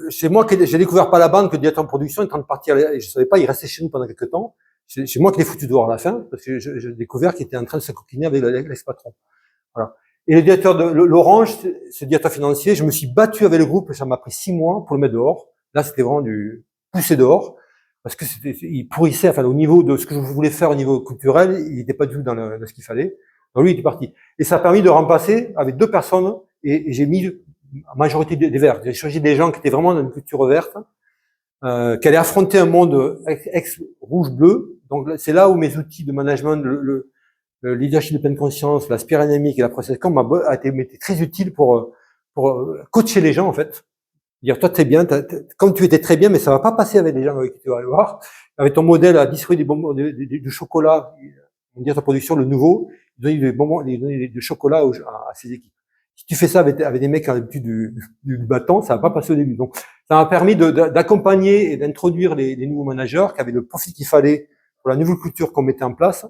c'est moi j'ai découvert par la bande que le directeur de production est en train de partir, et je savais pas, il restait chez nous pendant quelques temps. C'est moi qui l'ai foutu dehors à la fin, parce que j'ai découvert qu'il était en train de se coquiner avec l'ex-patron. Voilà. Et le directeur de l'Orange, ce directeur financier, je me suis battu avec le groupe, ça m'a pris 6 mois pour le mettre dehors. Là, c'était vraiment du pousser dehors, parce que il pourrissait, enfin, au niveau de ce que je voulais faire au niveau culturel, il n'était pas du tout dans ce qu'il fallait. Donc lui, il était parti. Et ça a permis de remplacer avec 2 personnes, et j'ai mis la majorité des verts. J'ai choisi des gens qui étaient vraiment dans une culture verte, qui allaient affronter un monde ex-rouge-bleu. Donc c'est là où mes outils de management, le leadership de pleine conscience, la spirale dynamique et la process com a été très utile pour coacher les gens, en fait. Dire, toi, t'es bien, comme tu étais très bien, mais ça va pas passer avec les gens avec qui tu vas aller voir. Avec ton modèle à distribuer des bonbons, du chocolat, on dit à ta production, le nouveau, il donne des bonbons, il donne du chocolat à ses équipes. Si tu fais ça avec des mecs qui ont l'habitude du bâton, ça va pas passer au début. Donc, ça m'a permis d'accompagner et d'introduire les nouveaux managers qui avaient le profil qu'il fallait pour la nouvelle culture qu'on mettait en place,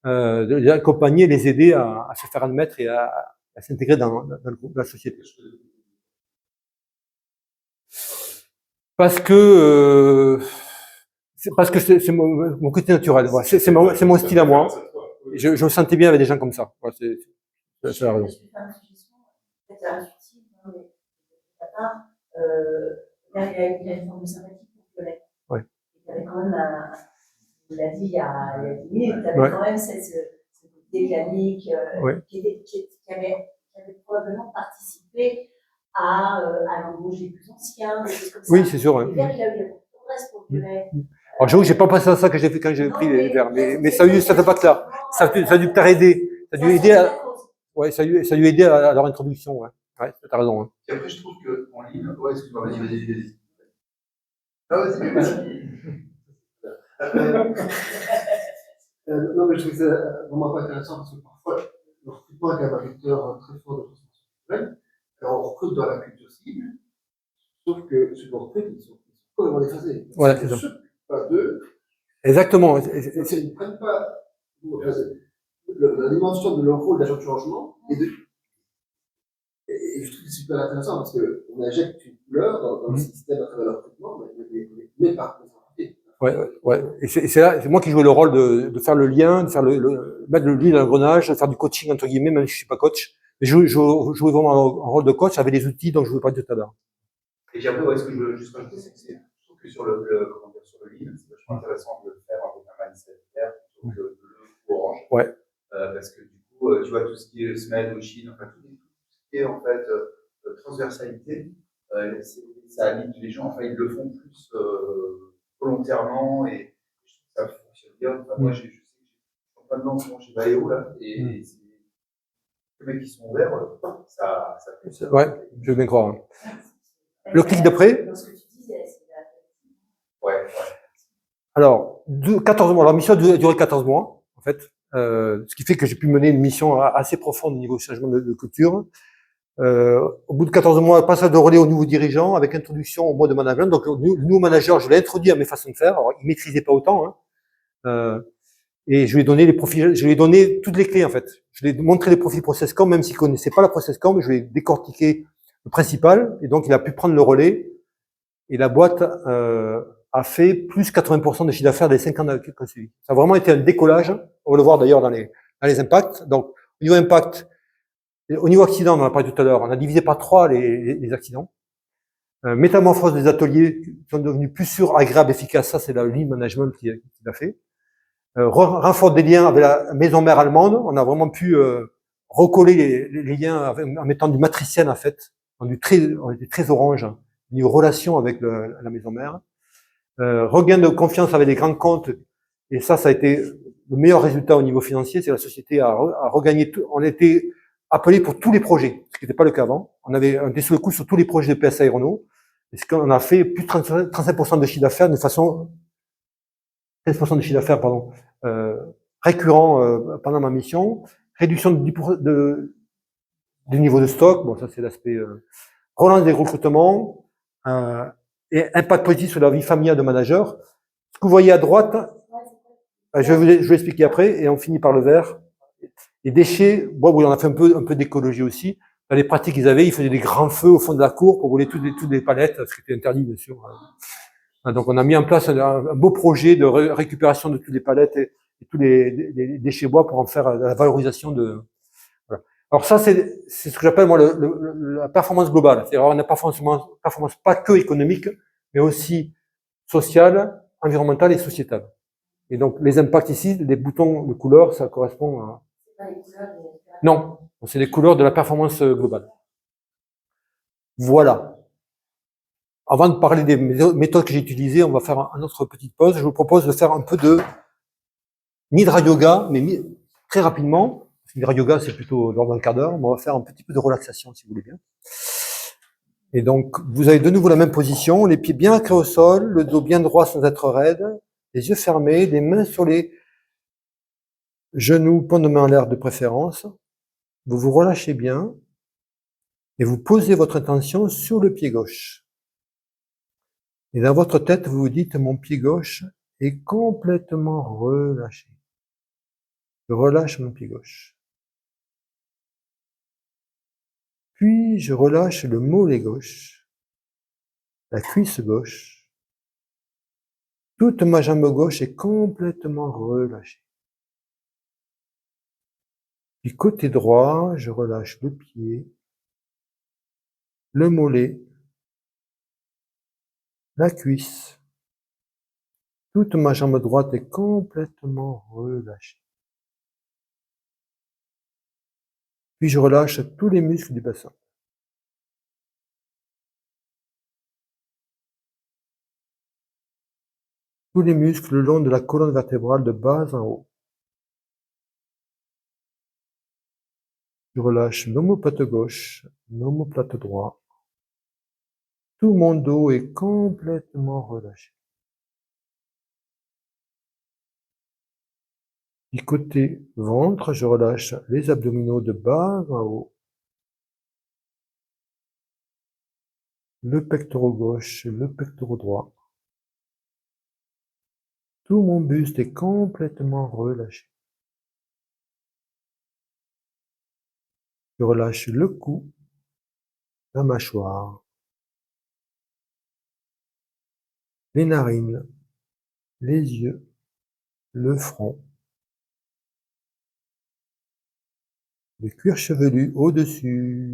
de les accompagner, les aider à se faire admettre et à s'intégrer dans la société. Parce que c'est mon côté naturel. Voilà. C'est mon style à moi. Je me sentais bien avec des gens comme ça. Voilà, c'est la raison. Je peux faire une suggestion, peut-être intuitive, hein, mais de ta part, il a une forme de sympathie pour Violet. Ouais. Il avait quand même on l'a dit il y a 10 minutes, il avait quand même cette dynamique qui avait probablement participé à l'embauche des plus anciens, des choses comme ça. Oui, c'est sûr. Il a eu la progresse pour Violet. Alors j'avoue, j'ai pas pensé à ça que j'ai fait quand j'ai pris les verres, mais ça fait pas clair. Ça a dû t'aider. Ça a dû aider à, ouais, ça a dû aider à leur introduction, ouais. Ouais, t'as raison, hein. Et après, je trouve qu'en ligne, ouais, excuse-moi, vas-y. Ah, vas-y. Non, mais je trouve que c'est vraiment pas intéressant parce que parfois, le recrutement est un vecteur très fort de transformation culturelle. Alors, on recrute dans la culture cible, sauf que ceux qu'on recrute, ils sont complètement déphasés. Voilà, c'est ça. Pas d'eux. Exactement. Ils ne prennent pas la dimension de leur rôle d'agent de changement et je trouve que c'est super intéressant parce qu'on injecte une couleur dans le système à travers le recrutement, mais par Ouais. Et c'est là, c'est moi qui jouais le rôle de faire le lien, de faire mettre le lit dans l'engrenage, de faire du coaching, entre guillemets, même si je suis pas coach. Mais je jouais vraiment un rôle de coach avec des outils dont je vous parlais tout à l'heure. Et puis après, ce que je veux juste rajouter, c'est que je trouve que sur le lean, c'est vachement intéressant de le faire avec un mindset vert plutôt que le orange. Ouais. Parce que du coup, tu vois, tout ce qui est SMED, Chine, enfin, tout ce qui est en fait transversalité, ça aligne les gens, enfin, ils le font plus volontairement et je trouve que ça fonctionne bien. Enfin, moi, je sais que j'ai pas de lancement chez Valeo là, et les mecs qui sont verts, ça fonctionne. Ouais, je veux bien croire. Le clic d'après. Dans ce que tu disais, Ouais. Alors, 14 mois. Alors, la mission a duré 14 mois, en fait. Ce qui fait que j'ai pu mener une mission assez profonde au niveau changement de culture. Au bout de 14 mois, passage de relais aux nouveaux dirigeants avec introduction au mode de management. Donc, le nouveau manager, je l'ai introduit à mes façons de faire. Alors, il maîtrisait pas autant, hein. Et je lui ai donné les profils, je lui ai donné toutes les clés, en fait. Je lui ai montré les profils ProcessCom, même s'il connaissait pas la ProcessCom, je lui ai décortiqué le principal. Et donc, il a pu prendre le relais. Et la boîte, a fait plus 80% de chiffre d'affaires des 5 ans qui ont suivi. Ça a vraiment été un décollage. On va le voir d'ailleurs dans les impacts. Donc, au niveau impact, au niveau accident, on en a parlé tout à l'heure, on a divisé par 3 les accidents. Métamorphose des ateliers qui sont devenus plus sûrs, agréables, efficaces. Ça, c'est le lean management qui l'a fait. Renfort des liens avec la maison mère allemande. On a vraiment pu recoller les liens en mettant du matriciel, en fait. On était très orange au niveau relation avec la maison mère. Regain de confiance avec les grands comptes Et ça a été le meilleur résultat au niveau financier, c'est la société a regagné tout. On était appelé pour tous les projets, ce qui n'était pas le cas avant. On était sous le coup sur tous les projets de PS Aéronaux. Et ce qu'on a fait plus de 35% de chiffre d'affaires de façon, 15% de chiffre d'affaires, pardon, récurrent pendant ma mission. Réduction de 10% du niveau de stock. Bon, ça c'est l'aspect, relance des recrutements, et impact positif sur la vie familiale de manager. Ce que vous voyez à droite, je vais vous expliquer après, et on finit par le vert. Les déchets, bon, oui, on a fait un peu d'écologie aussi. Dans les pratiques qu'ils avaient, ils faisaient des grands feux au fond de la cour pour brûler toutes les palettes, ce qui était interdit, bien sûr. Donc, on a mis en place un beau projet de récupération de toutes les palettes et tous les déchets bois pour en faire la valorisation de. Voilà. Alors ça, c'est ce que j'appelle moi la performance globale. C'est-à-dire avoir une performance pas que économique, mais aussi sociale, environnementale et sociétale. Et donc, les impacts ici, les boutons de couleur, ça correspond à... Non, c'est les couleurs de la performance globale. Voilà. Avant de parler des méthodes que j'ai utilisées, on va faire une autre petite pause. Je vous propose de faire un peu de Nidra Yoga, mais très rapidement. Nidra Yoga, c'est plutôt lors d'un quart d'heure. On va faire un petit peu de relaxation, si vous voulez bien. Et donc, vous avez de nouveau la même position, les pieds bien ancrés au sol, le dos bien droit sans être raide, les yeux fermés, les mains sur les genoux, paume de main en l'air de préférence. Vous vous relâchez bien et vous posez votre intention sur le pied gauche. Et dans votre tête, vous vous dites, mon pied gauche est complètement relâché. Je relâche mon pied gauche. Puis, je relâche le mollet gauche, la cuisse gauche. Toute ma jambe gauche est complètement relâchée. Puis, côté droit, je relâche le pied, le mollet, la cuisse. Toute ma jambe droite est complètement relâchée. Puis je relâche tous les muscles du bassin. Tous les muscles le long de la colonne vertébrale de bas en haut. Je relâche l'omoplate gauche, l'omoplate droit. Tout mon dos est complètement relâché. Du côté ventre, je relâche les abdominaux de bas en haut. Le pectoral gauche, le pectoral droit. Tout mon buste est complètement relâché. Je relâche le cou, la mâchoire, les narines, les yeux, le front, le cuir chevelu au-dessus,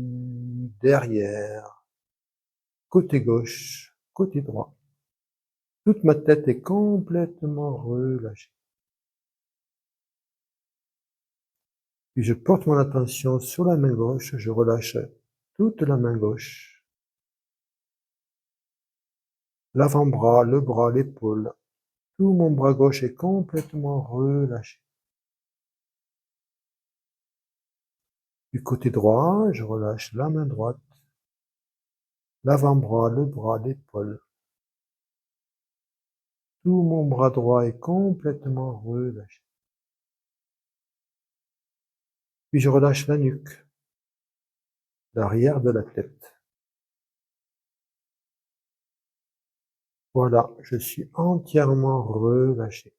derrière, côté gauche, côté droit. Toute ma tête est complètement relâchée. Puis je porte mon attention sur la main gauche, je relâche toute la main gauche. L'avant-bras, le bras, l'épaule. Tout mon bras gauche est complètement relâché. Du côté droit, je relâche la main droite, l'avant-bras, le bras, l'épaule. Tout mon bras droit est complètement relâché. Puis je relâche la nuque, l'arrière de la tête. Voilà, je suis entièrement relâché.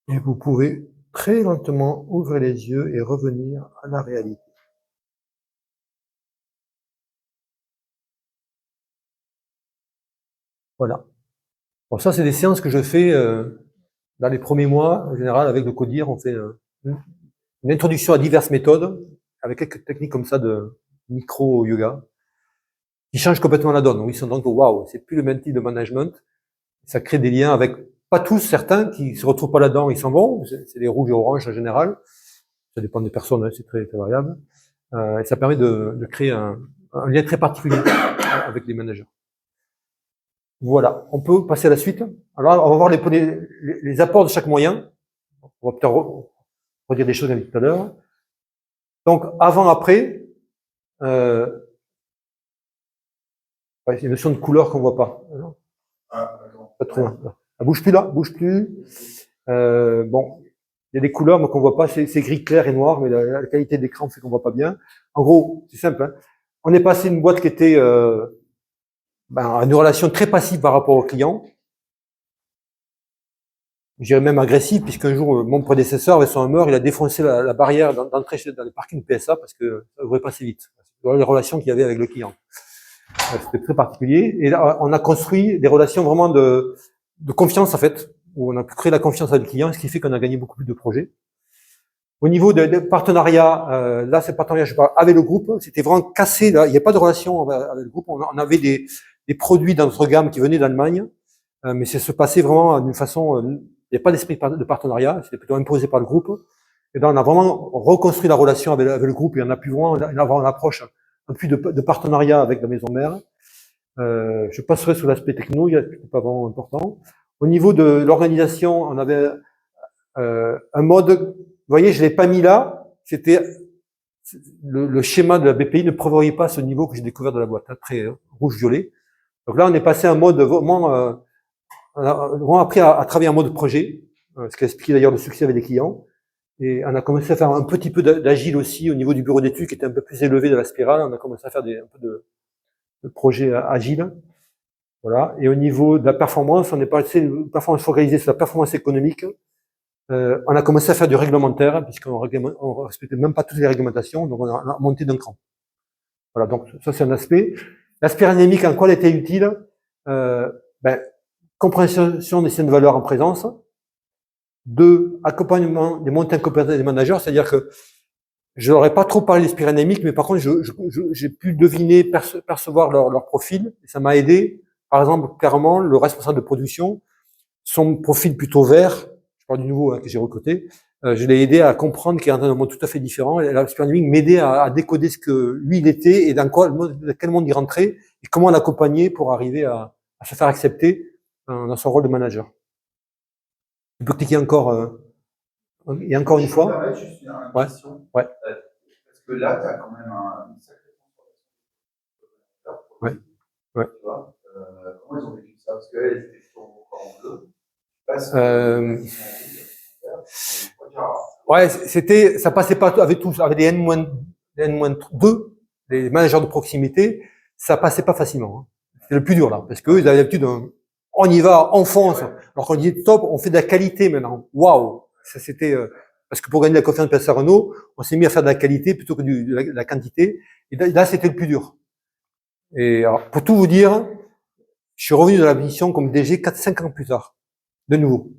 Et vous pouvez très lentement ouvrir les yeux et revenir à la réalité. Voilà. Bon, ça, c'est des séances que je fais dans les premiers mois. En général, avec le CODIR, on fait une introduction à diverses méthodes, avec quelques techniques comme ça de micro-yoga, qui changent complètement la donne. Donc, ils sont donc, waouh, c'est plus le même type de management. Ça crée des liens avec pas tous, certains qui se retrouvent pas là-dedans, ils s'en vont. C'est les rouges et oranges en général. Ça dépend des personnes, hein, c'est très variable. Et ça permet de créer un lien très particulier avec les managers. Voilà, on peut passer à la suite. Alors, on va voir les apports de chaque moyen. On va peut-être redire des choses qu'on a dit tout à l'heure. Donc, avant, après, il y a une notion de couleur qu'on voit pas. Pas trop loin. Elle bouge plus là, bouge plus. Bon, il y a des couleurs mais qu'on voit pas, c'est gris clair et noir, mais la qualité d'écran fait qu'on voit pas bien. En gros, c'est simple. Hein. On est passé d'une boîte qui était à une relation très passive par rapport au client. Je dirais même agressive, puisqu'un jour, mon prédécesseur, avec son Hummer, il a défoncé la barrière d'entrée dans le parking PSA parce que ça ouvrait pas assez vite. Voilà les relations qu'il y avait avec le client. C'était très particulier. Et là, on a construit des relations vraiment de confiance, en fait, où on a pu créer la confiance avec le client, ce qui fait qu'on a gagné beaucoup plus de projets. Au niveau de partenariat, là, c'est partenariat, je parle avec le groupe, c'était vraiment cassé, là. Il n'y a pas de relation avec le groupe. On avait des produits dans notre gamme qui venaient d'Allemagne, mais ça se passait vraiment d'une façon, il n'y a pas d'esprit de partenariat, c'était plutôt imposé par le groupe. Et là, on a vraiment reconstruit la relation avec le groupe et on a pu vraiment avoir une approche un peu de partenariat avec la maison mère. Je passerai sur l'aspect techno, il n'est pas vraiment important. Au niveau de l'organisation, on avait un mode, vous voyez, je l'ai pas mis là, c'était le schéma de la BPI ne prévoyait pas ce niveau que j'ai découvert de la boîte, hein, très rouge-violet. Donc là, on est passé à un mode vraiment, on a vraiment appris à travailler en mode projet, ce qui a expliqué d'ailleurs le succès avec les clients. Et on a commencé à faire un petit peu d'agile aussi au niveau du bureau d'études qui était un peu plus élevé de la spirale. On a commencé à faire un peu de projets agiles. Voilà. Et au niveau de la performance, on est passé de performance focalisée sur la performance économique. On a commencé à faire du réglementaire puisqu'on respectait même pas toutes les réglementations, donc on a monté d'un cran. Voilà. Donc ça c'est un aspect. L'aspect dynamique, en quoi elle était utile? Compréhension des scènes de valeur en présence. 2, accompagnement des montées en compétences des managers, c'est-à-dire que je n'aurais pas trop parlé d'esprit dynamique, mais par contre, j'ai pu deviner, percevoir leur profil, et ça m'a aidé. Par exemple, clairement, le responsable de production, son profil plutôt vert, je parle du nouveau que j'ai recruté, je l'ai aidé à comprendre qu'il est dans un monde tout à fait différent, et l'esprit dynamique m'aidait à décoder ce que lui, il était, et dans quel monde il rentrait, et comment l'accompagner pour arriver à se faire accepter dans son rôle de manager. Tu peux cliquer encore, et encore une fois. Je me permets juste une question. Ouais. Parce que là, tu as quand même une sacrée transformation. Ouais. Ouais. Tu vois, comment ils ont vécu ça? Parce qu'elles étaient encore en bleu. Ouais, ça passait pas avec tous, avec des N-2, les managers de proximité, ça passait pas facilement. Hein. C'était le plus dur là, parce qu'eux, ils avaient l'habitude, on y va, on fonce. Alors qu'on dit top, on fait de la qualité maintenant. Waouh, ça c'était parce que pour gagner la confiance de PSA Renault, on s'est mis à faire de la qualité plutôt que de la quantité. Et là, c'était le plus dur. Et alors, pour tout vous dire, je suis revenu de la mission comme DG 4-5 ans plus tard, de nouveau.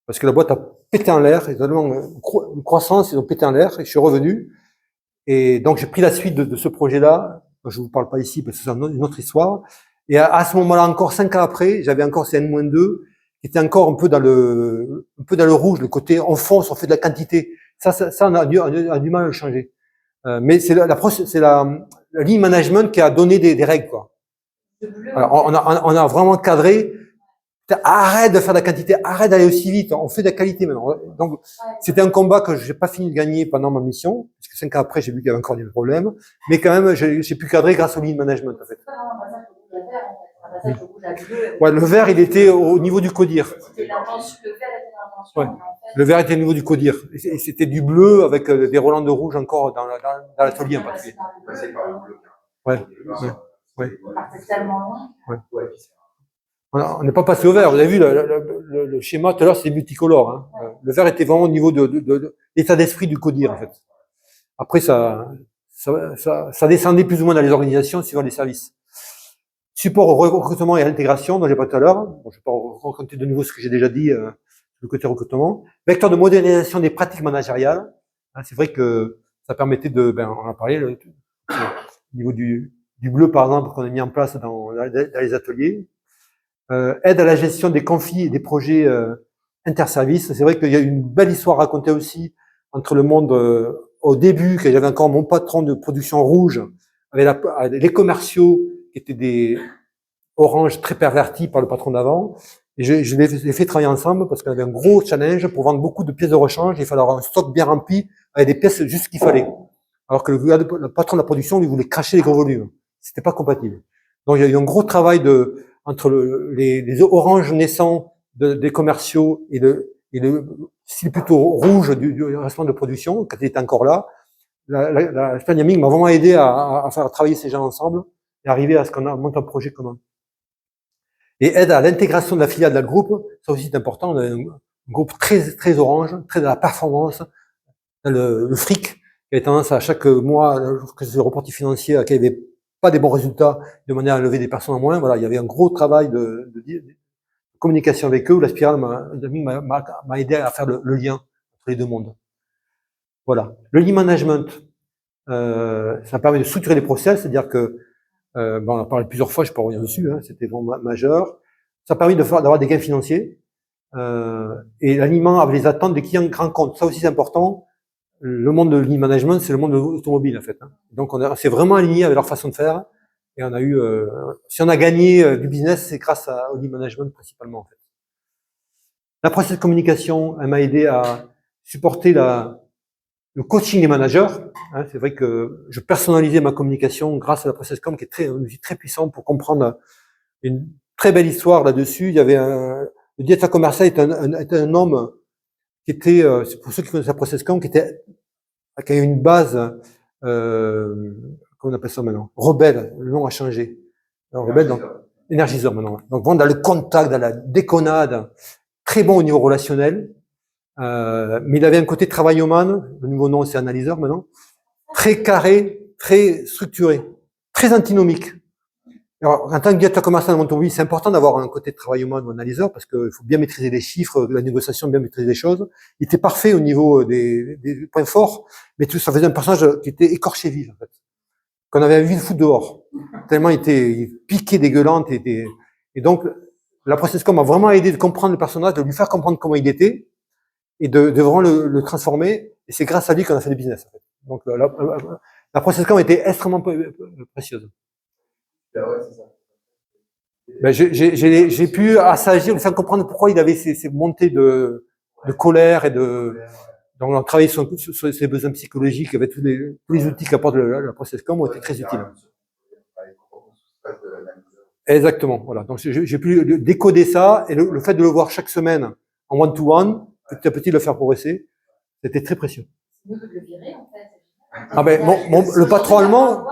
Parce que la boîte a pété en l'air, ils ont une croissance, ils ont pété en l'air, et je suis revenu. Et donc, j'ai pris la suite de ce projet-là. Je vous parle pas ici parce que c'est une autre histoire. Et à ce moment-là, encore 5 ans après, j'avais encore ces N-2 qui étaient encore un peu dans le rouge, le côté on fonce, on fait de la quantité. Ça on a du mal à le changer. Mais c'est la lean management qui a donné des règles, quoi. Alors, on a vraiment cadré. Arrête de faire de la quantité, arrête d'aller aussi vite, on fait de la qualité maintenant. Donc, c'était un combat que j'ai pas fini de gagner pendant ma mission, parce que 5 ans après, j'ai vu qu'il y avait encore des problèmes, mais quand même, j'ai pu cadrer grâce au lean management, en fait. Ouais, le vert, il était au niveau du codir. Ouais. Le vert était au niveau du codir. Et c'était du bleu avec des relents de rouge encore dans l'atelier en particulier. Ouais. Ouais. Ouais. On n'est pas passé au vert. Vous avez vu le schéma tout à l'heure, c'est multicolore. Hein. Le vert était vraiment au niveau de l'état d'esprit du codir, en fait. Après, ça descendait plus ou moins dans les organisations suivant les services. Support au recrutement et à l'intégration, dont j'ai parlé tout à l'heure. Bon, je ne vais pas raconter de nouveau ce que j'ai déjà dit du côté recrutement. Vecteur de modernisation des pratiques managériales. Hein, c'est vrai que ça permettait on a parlé au niveau du bleu, par exemple, qu'on a mis en place dans les ateliers. aide à la gestion des conflits et des projets interservices. C'est vrai qu'il y a une belle histoire racontée aussi entre le monde au début, quand j'avais encore mon patron de production rouge, avec les commerciaux qui étaient des oranges très pervertis par le patron d'avant. Et je les ai fait travailler ensemble parce qu'on avait un gros challenge pour vendre beaucoup de pièces de rechange. Il fallait avoir un stock bien rempli avec des pièces juste ce qu'il fallait. Alors que le patron de la production, lui, voulait cracher les gros volumes. C'était pas compatible. Donc, il y a eu un gros travail entre les oranges naissants des commerciaux et le style plutôt rouge du responsable de production, quand il était encore là. La Spaniamic m'a vraiment aidé à faire travailler ces gens ensemble et arriver à ce qu'on monte un projet commun. Et aide à l'intégration de la filiale dans le groupe, ça aussi c'est important. On a un groupe très orange, très dans la performance, dans le fric, qui avait tendance à chaque mois, lorsque c'est le reporting financier, qu'il n'y avait pas des bons résultats, de manière à lever des personnes en moins. Voilà, il y avait un gros travail de communication avec eux, où la spirale m'a aidé à faire le lien entre les deux mondes. Voilà. Le lean management, ça permet de structurer les process, c'est-à-dire que on en a parlé plusieurs fois, je peux revenir dessus, hein, c'était vraiment majeur. Ça permet d'avoir des gains financiers et l'alignement avec les attentes des clients grand compte. Ça aussi c'est important. Le monde de lean management, c'est le monde de l'automobile en fait. Hein. Donc on s'est vraiment aligné avec leur façon de faire et on a eu, si on a gagné du business, c'est grâce au lean management principalement en fait. La process de communication, elle m'a aidé à supporter le coaching des managers. Hein, c'est vrai que je personnalisais ma communication grâce à la ProcessCom, qui est un outil très puissant pour comprendre une très belle histoire là-dessus. Il y avait le directeur commercial était un homme qui était, pour ceux qui connaissent la ProcessCom, qui avait une base, comment on appelle ça maintenant, rebelle. Le nom a changé. Alors, rebelle, donc énergiseur maintenant. Donc vraiment dans le contact, dans la déconnade, très bon au niveau relationnel. Mais il avait un côté travailloman, le nouveau nom c'est analyseur maintenant, très carré, très structuré, très antinomique. Alors, en tant que directeur commercial dans l'automobile, c'est important d'avoir un côté travailloman ou analyseur parce qu'il faut bien maîtriser les chiffres, la négociation, bien maîtriser les choses. Il était parfait au niveau des points forts, mais tout ça faisait un personnage qui était écorché vif, en fait. Qu'on avait envie de foutre dehors. Tellement il piqué, dégueulante, et donc, la ProcessCom m'a vraiment aidé de comprendre le personnage, de lui faire comprendre comment il était, et de vraiment le transformer. Et c'est grâce à lui qu'on a fait du business. En fait. Donc la ProcessCom était extrêmement précieuse. Ah ouais, c'est ça. Ben, j'ai pu assagir, lui faire comprendre pourquoi il avait ces montées de colère et de. Donc on a travaillé sur ses besoins psychologiques avec tous les outils qu'apporte la ProcessCom ont été très utiles. Exactement. Voilà. Donc j'ai pu décoder ça et le fait de le voir chaque semaine en one-to-one, petit à petit le faire progresser, c'était très précieux. C'est mieux que de le virer, en fait. Ah ben, le patron allemand,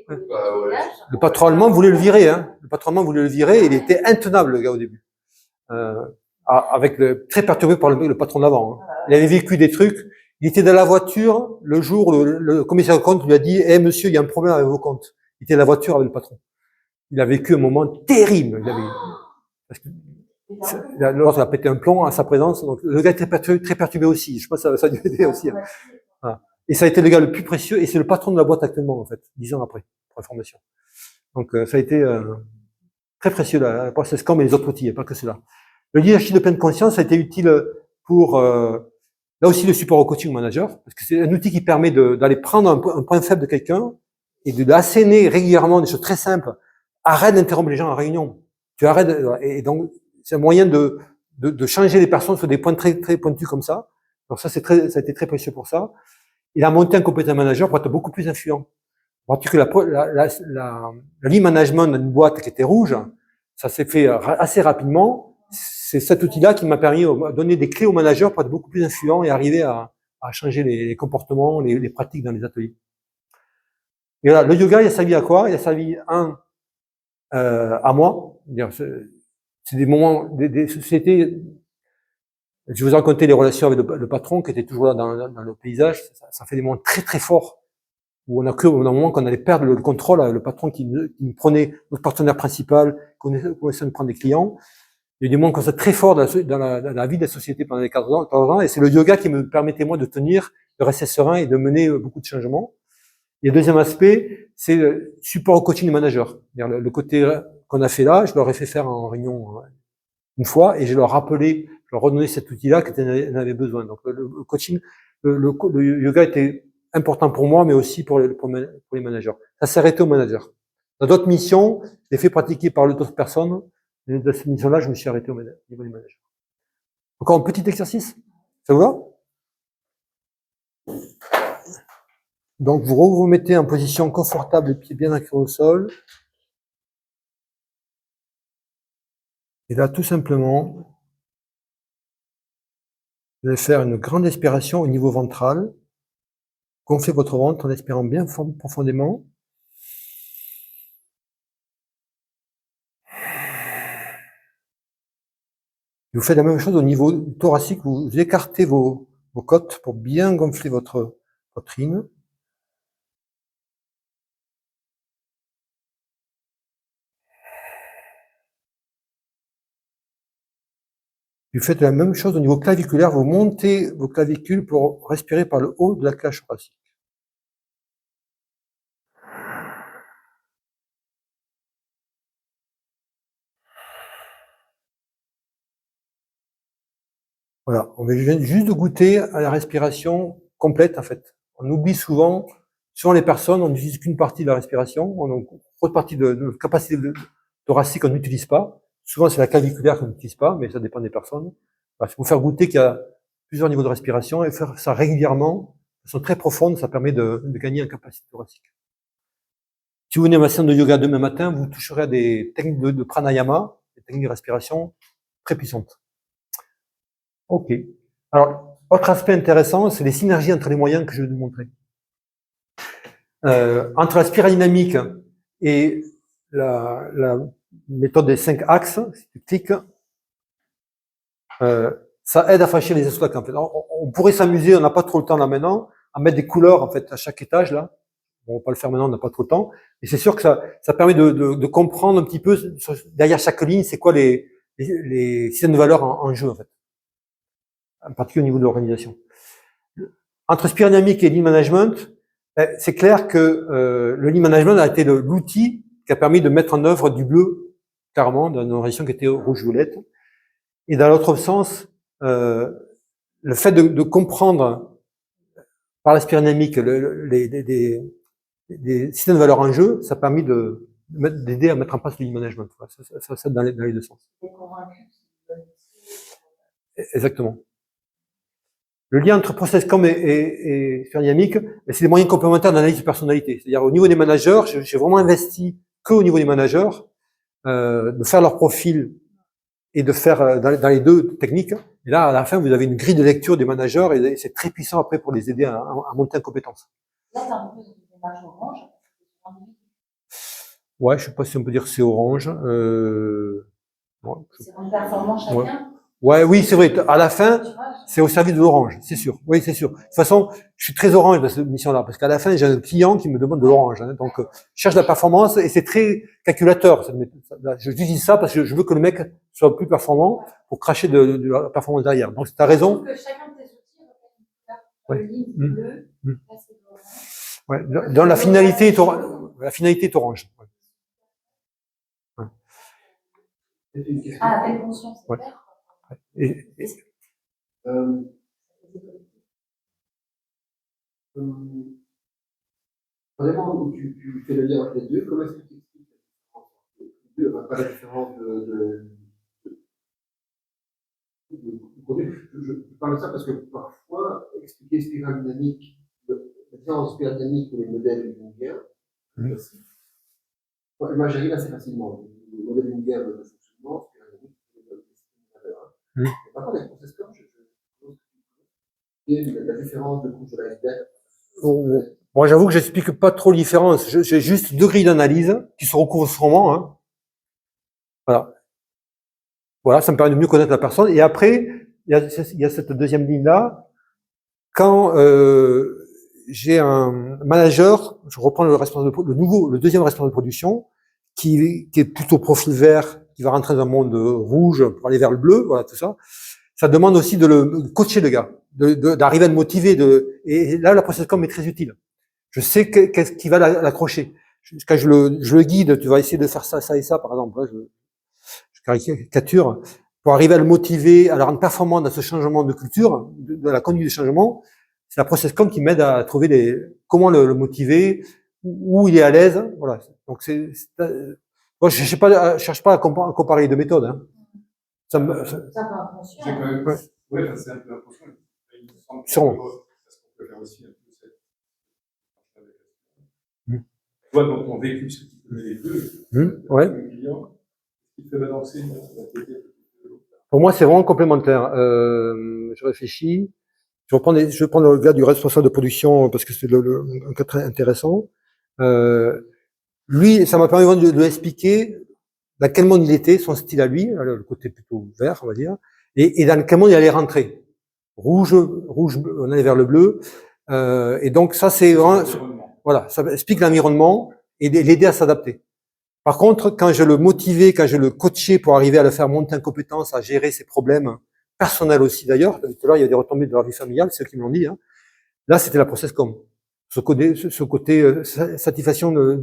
le patron allemand voulait le virer, hein. Le patron allemand voulait le virer, et il était intenable, le gars, au début. Très perturbé par le patron d'avant. Hein. Il avait vécu des trucs. Il était dans la voiture le jour où le commissaire de compte lui a dit, monsieur, il y a un problème avec vos comptes. Il était dans la voiture avec le patron. Il a vécu un moment terrible. L'autre a pété un plomb à sa présence. Donc, le gars était très perturbé aussi. Je pense que ça a dû aider aussi. Hein. Voilà. Et ça a été le gars le plus précieux. Et c'est le patron de la boîte actuellement, en fait, 10 ans après, pour information. Donc, ça a été très précieux, la ProcessCom et les autres outils, il n'y a pas que cela. Le leadership de pleine conscience a été utile pour, là aussi, le support au coaching manager, parce que c'est un outil qui permet d'aller prendre un point faible de quelqu'un et de l'asséner régulièrement des choses très simples. Arrête d'interrompre les gens en réunion. Tu arrêtes, et donc, c'est un moyen de changer les personnes sur des points très, très pointus comme ça. Donc ça, ça a été très précieux pour ça. Il a monté un compétent manager pour être beaucoup plus influent. Parce que le lean management d'une boîte qui était rouge, ça s'est fait assez rapidement. C'est cet outil-là qui m'a permis de donner des clés aux managers pour être beaucoup plus influent et arriver à changer les comportements, les pratiques dans les ateliers. Et voilà, le yoga, il a servi à quoi? Il a servi, à moi. C'est des moments, des sociétés. Je vous ai raconté les relations avec le patron qui était toujours là dans le paysage. Ça fait des moments très très forts où on a cru au moment qu'on allait perdre le contrôle, le patron qui nous prenait notre partenaire principal, qu'on essaie de prendre des clients. Il y a eu des moments comme ça très forts dans la vie de la société pendant les 14 ans. Et c'est le yoga qui me permettait moi de tenir, de rester serein et de mener beaucoup de changements. Et le deuxième aspect, c'est le support au coaching des managers. Le côté qu'on a fait là, je leur ai fait faire en réunion une fois et je leur rappelais, je leur redonnais cet outil-là quand ils en avaient besoin. Donc le coaching, le yoga était important pour moi, mais aussi pour les managers. Ça s'est arrêté aux managers. Dans d'autres missions, je l'ai fait pratiquer par d'autres personnes. Et dans cette mission-là, je me suis arrêté au niveau des managers. Encore un petit exercice. Ça vous va? Donc, vous mettez en position confortable, les pieds bien ancrés au sol. Et là, tout simplement, vous allez faire une grande expiration au niveau ventral. Gonflez votre ventre en expirant bien profondément. Et vous faites la même chose au niveau thoracique. Vous écartez vos côtes pour bien gonfler votre poitrine. Vous faites la même chose au niveau claviculaire. Vous montez vos clavicules pour respirer par le haut de la cage thoracique. Voilà, on vient juste de goûter à la respiration complète en fait. On oublie souvent les personnes, on n'utilise qu'une partie de la respiration, on a une grosse partie de notre capacité thoracique qu'on n'utilise pas. Souvent c'est la claviculaire qu'on n'utilise pas, mais ça dépend des personnes. Il faut faire goûter qu'il y a plusieurs niveaux de respiration et faire ça régulièrement, de façon très profonde, ça permet de gagner en capacité thoracique. Si vous venez à ma séance de yoga demain matin, vous toucherez à des techniques de pranayama, des techniques de respiration très puissantes. Ok. Alors, autre aspect intéressant, c'est les synergies entre les moyens que je vais vous montrer. Entre la spirale dynamique et la méthode des 5 axes, si tu cliques, ça aide à franchir les obstacles en fait. On pourrait s'amuser, on n'a pas trop le temps là maintenant, à mettre des couleurs en fait à chaque étage là. Bon, on va pas le faire maintenant, on n'a pas trop le temps. Et c'est sûr que ça permet de comprendre un petit peu derrière chaque ligne, c'est quoi les systèmes de valeurs en jeu en fait. En particulier au niveau de l'organisation. Entre spirale dynamique et lean management, c'est clair que le lean management a été l'outil qui a permis de mettre en œuvre du bleu, clairement, dans une organisation qui était rouge-violette. Et dans l'autre sens, le fait de comprendre par la spirale dynamique des systèmes de valeurs en jeu, ça a permis d'aider à mettre en place le lean management. Ça dans les deux sens. Exactement. Le lien entre process.com et spirale dynamique, c'est des moyens complémentaires d'analyse de personnalité. C'est-à-dire au niveau des managers, j'ai vraiment investi qu'au niveau des managers, de faire leur profil et de faire dans les deux techniques. Et là, à la fin, vous avez une grille de lecture des managers et c'est très puissant après pour les aider à monter en compétences. Là, tu as un peu de démarche orange. Ouais, je sais pas si on peut dire que c'est orange. Ouais, c'est en performant chacun. Ouais, oui, c'est vrai. À la fin, c'est au service de l'orange, c'est sûr. Oui, c'est sûr. De toute façon, je suis très orange dans cette mission-là, parce qu'à la fin, j'ai un client qui me demande de l'orange. Hein, donc, je cherche la performance et c'est très calculateur. Je dis ça parce que je veux que le mec soit plus performant pour cracher de la performance derrière. Donc, tu as raison. Que chacun de tes outils le ligne bleu, là, c'est l'orange. Ouais. Dans la finalité est orange. La finalité est orange. Ouais. Ah, belle conscience, c'est vert. Vraiment, où tu fais le lien entre les deux, comment est-ce que tu expliques les deux, pas la différence je parle de ça parce que parfois, expliquer spirale dynamique, la différence spirale dynamique pour les modèles jungiens, moi j'arrive assez facilement. Le modèle jungien, le fonctionnement, spirale dynamique, mais par contre, avec process comme la différence de couche de l'iceberg. Moi, j'avoue que j'explique pas trop la différence. J'ai juste deux grilles d'analyse qui se recouvrent sûrement. Hein. Voilà, ça me permet de mieux connaître la personne. Et après, il y a cette deuxième ligne-là. Quand j'ai un manager, je reprends le deuxième responsable de production, qui est plutôt profil vert, qui va rentrer dans un monde rouge pour aller vers le bleu, voilà tout ça. Ça demande aussi de le coacher le gars, d'arriver à le motiver. Et là, la process com est très utile. Je sais qu'est-ce qui va l'accrocher. quand je le guide, tu vas essayer de faire ça, ça et ça, par exemple. Je caricature. Pour arriver à le motiver, à le rendre performant dans ce changement de culture, de la conduite du changement, c'est la process com qui m'aide à trouver comment le motiver, où il est à l'aise. Voilà. Donc moi, je cherche pas à comparer les deux méthodes. Hein. Ça peut inconscient. J'ai quand même, ouais, c'est un peu l'impression. Sûrement. Parce qu'on peut faire aussi un peu cette. Toi, dans ton vécu, ce que tu connais les deux, ouais. Le client, qui te fait balancer la tête. Pour moi, c'est vraiment complémentaire. Je réfléchis. Je vais prendre le gars du responsable de production parce que c'est un cas très intéressant. Lui, ça m'a permis de expliquer dans quel monde il était, son style à lui, le côté plutôt vert, on va dire, et dans quel monde il allait rentrer. Rouge, on allait vers le bleu. Et donc ça, c'est vraiment, voilà, ça explique l'environnement et l'aider à s'adapter. Par contre, quand je le motivais, quand je le coachais pour arriver à le faire monter en compétence, à gérer ses problèmes personnels aussi d'ailleurs, tout à l'heure il y a des retombées de leur vie familiale, c'est eux qui me l'ont dit, hein. Là c'était la process com. Ce côté satisfaction de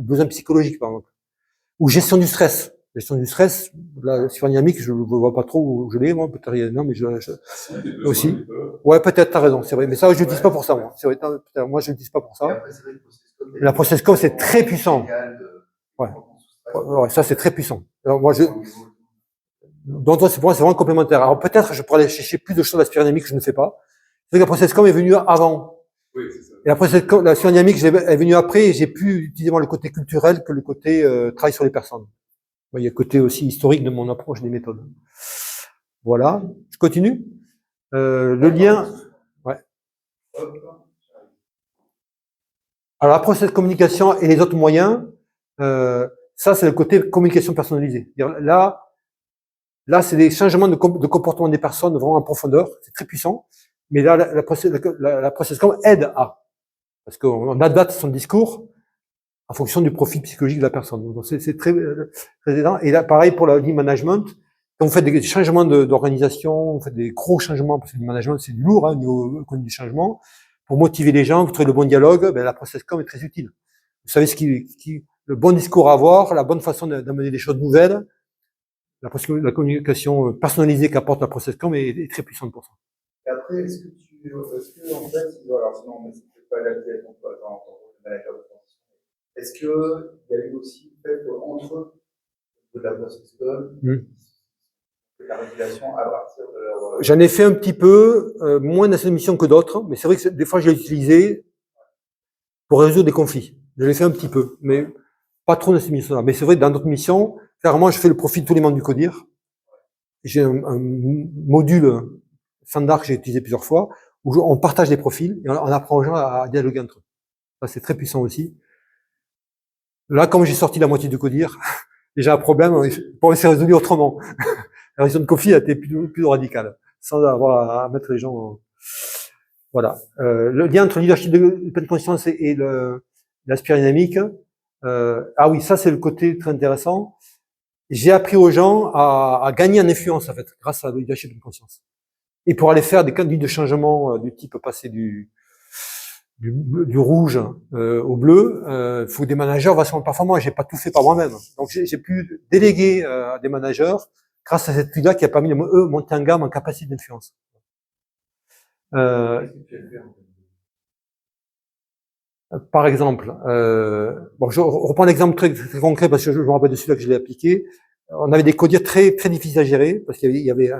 besoins psychologiques par exemple. Ou gestion du stress. Gestion du stress, la dynamique, je ne vois pas trop où je l'ai, moi, peut-être, non, mais aussi. Ouais, peut-être, t'as raison, c'est vrai. Mais ça, je l'utilise pas pour ça, moi. C'est vrai, moi, je l'utilise pas pour ça. La process com, c'est très puissant. Ouais. Ouais, ça, c'est très puissant. Alors, moi, donc, pour moi, c'est vraiment complémentaire. Alors, peut-être, je pourrais aller chercher plus de choses à la spirodynamique que je ne fais pas. C'est que la process com est venue avant. Oui, c'est ça. Et après, la spirodynamique est venue après et j'ai plus utilisé le côté culturel que le côté travail sur les personnes. Il y a le côté aussi historique de mon approche des méthodes. Voilà. Je continue. Le lien. Ouais. Alors, la process communication et les autres moyens, ça, c'est le côté communication personnalisée. Là, c'est des changements de comportement des personnes vraiment en profondeur. C'est très puissant. Mais là, la process com aide à. Parce qu'on adapte son discours en fonction du profil psychologique de la personne. Donc, c'est très aidant. Et là, pareil pour le lean management. Quand vous faites des changements d'organisation, vous faites des gros changements, parce que le management, c'est du lourd, hein, au niveau du changement. Pour motiver les gens, vous trouvez le bon dialogue, ben, la process com est très utile. Vous savez le bon discours à avoir, la bonne façon d'amener des choses nouvelles. La communication personnalisée qu'apporte la process com est très puissante pour ça. Et après, est-ce que en fait, alors sinon, mais c'est peut-être pas adapté à ton manager de transition. Est-ce qu'il y a eu aussi le fait entre de la process com, la régulation à partir de leur. J'en ai fait un petit peu, moins dans cette mission que d'autres, mais c'est vrai que des fois je l'ai utilisé pour résoudre des conflits. Je l'ai fait un petit peu, mais pas trop dans ces missions-là. Mais c'est vrai que dans d'autres missions, clairement, je fais le profil de tous les membres du CODIR. J'ai un module standard que j'ai utilisé plusieurs fois, où on partage des profils et on apprend aux gens à dialoguer entre eux. Ça, c'est très puissant aussi. Là, comme j'ai sorti la moitié du CODIR, déjà un problème, pour essayer de résolu autrement. La résolution de conflit a été plus radicale, sans avoir à mettre les gens en. Voilà. Le lien entre le leadership de pleine conscience et la spirodynamique. Ah oui, ça c'est le côté très intéressant. J'ai appris aux gens à gagner en influence en fait, grâce à le leadership de pleine conscience. Et pour aller faire des conduites de changement du type passer du rouge au bleu, il faut des managers vachement performants. J'ai pas tout fait par moi-même, donc j'ai pu déléguer à des managers grâce à cette étude-là qui a permis de monter en gamme en capacité d'influence. Par exemple, bon, je reprends l'exemple très concret parce que je me rappelle de celui-là que je l'ai appliqué. On avait des codires très difficiles à gérer parce qu'il y avait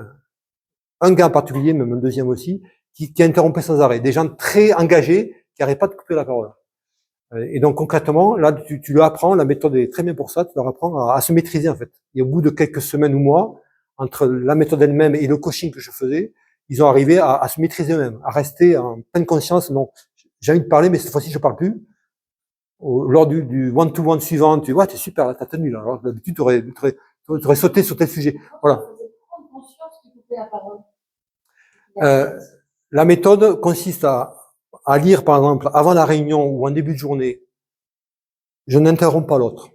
un gars en particulier, même un deuxième aussi, qui interrompait sans arrêt. Des gens très engagés qui n'arrêtaient pas de couper la parole. Et donc concrètement, là, tu leur apprends, la méthode est très bien pour ça, tu leur apprends à se maîtriser en fait. Et au bout de quelques semaines ou mois, entre la méthode elle-même et le coaching que je faisais, ils ont arrivé à se maîtriser eux-mêmes, à rester en pleine conscience. Non, j'ai envie de parler, mais cette fois-ci, je parle plus. Lors du one-to-one suivant, tu vois, t'es super, là, t'as tenu, là. Alors, d'habitude, t'aurais sauté sur tel sujet. Voilà. La méthode consiste à lire, par exemple, avant la réunion ou en début de journée, je n'interromps pas l'autre.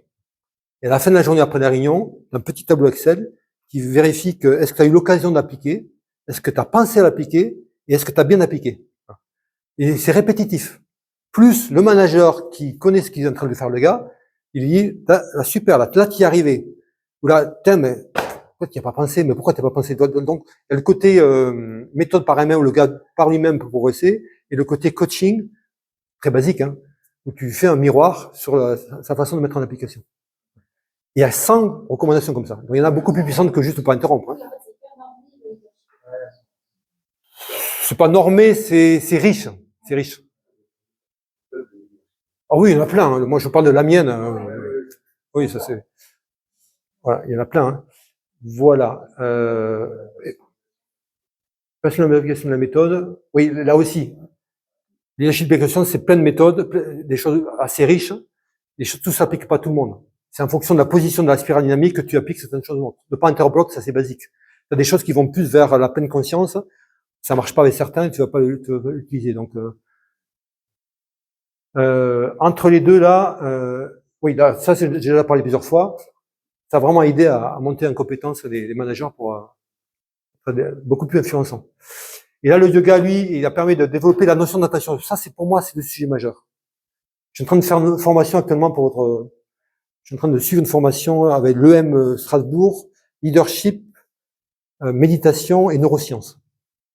Et à la fin de la journée après la réunion, un petit tableau Excel qui vérifie que est-ce que tu as eu l'occasion d'appliquer, est-ce que tu as pensé à l'appliquer et est-ce que tu as bien appliqué. Et c'est répétitif. plus le manager qui connaît ce qu'il est en train de faire le gars, il lui dit, là, super, là, tu y es arrivé. Ou là, tiens, mais pourquoi tu n'y as pas pensé, mais pourquoi tu n'as pas pensé? Donc, il y a le côté méthode par main où le gars par lui-même peut progresser, et le côté coaching, très basique, hein, où tu fais un miroir sur sa façon de mettre en application. Il y a 100 recommandations comme ça. Donc, il y en a beaucoup plus puissantes que juste pour interrompre. Hein. C'est pas normé, c'est riche. C'est riche. Ah oui, il y en a plein. Hein. Moi, je parle de la mienne. Oui, ça c'est. Voilà, il y en a plein. Hein. Voilà. Personal application de la méthode. Oui, là aussi. Leadership d'application, c'est plein de méthodes, des choses assez riches. Les choses, tout s'applique pas à tout le monde. C'est en fonction de la position de la spirale dynamique que tu appliques certaines choses. Ne pas interbloc, ça c'est basique. Il y a des choses qui vont plus vers la pleine conscience. Ça marche pas avec certains et tu vas pas l'utiliser. Donc, entre les deux là, oui, là, ça j'ai déjà parlé plusieurs fois. Ça a vraiment aidé à monter en compétence les managers pour beaucoup plus influençants. Et là, le yoga, lui, il a permis de développer la notion d'attention. Ça, c'est pour moi, c'est le sujet majeur. Je suis en train de faire une formation actuellement je suis en train de suivre une formation avec l'EM Strasbourg, leadership, méditation et neurosciences,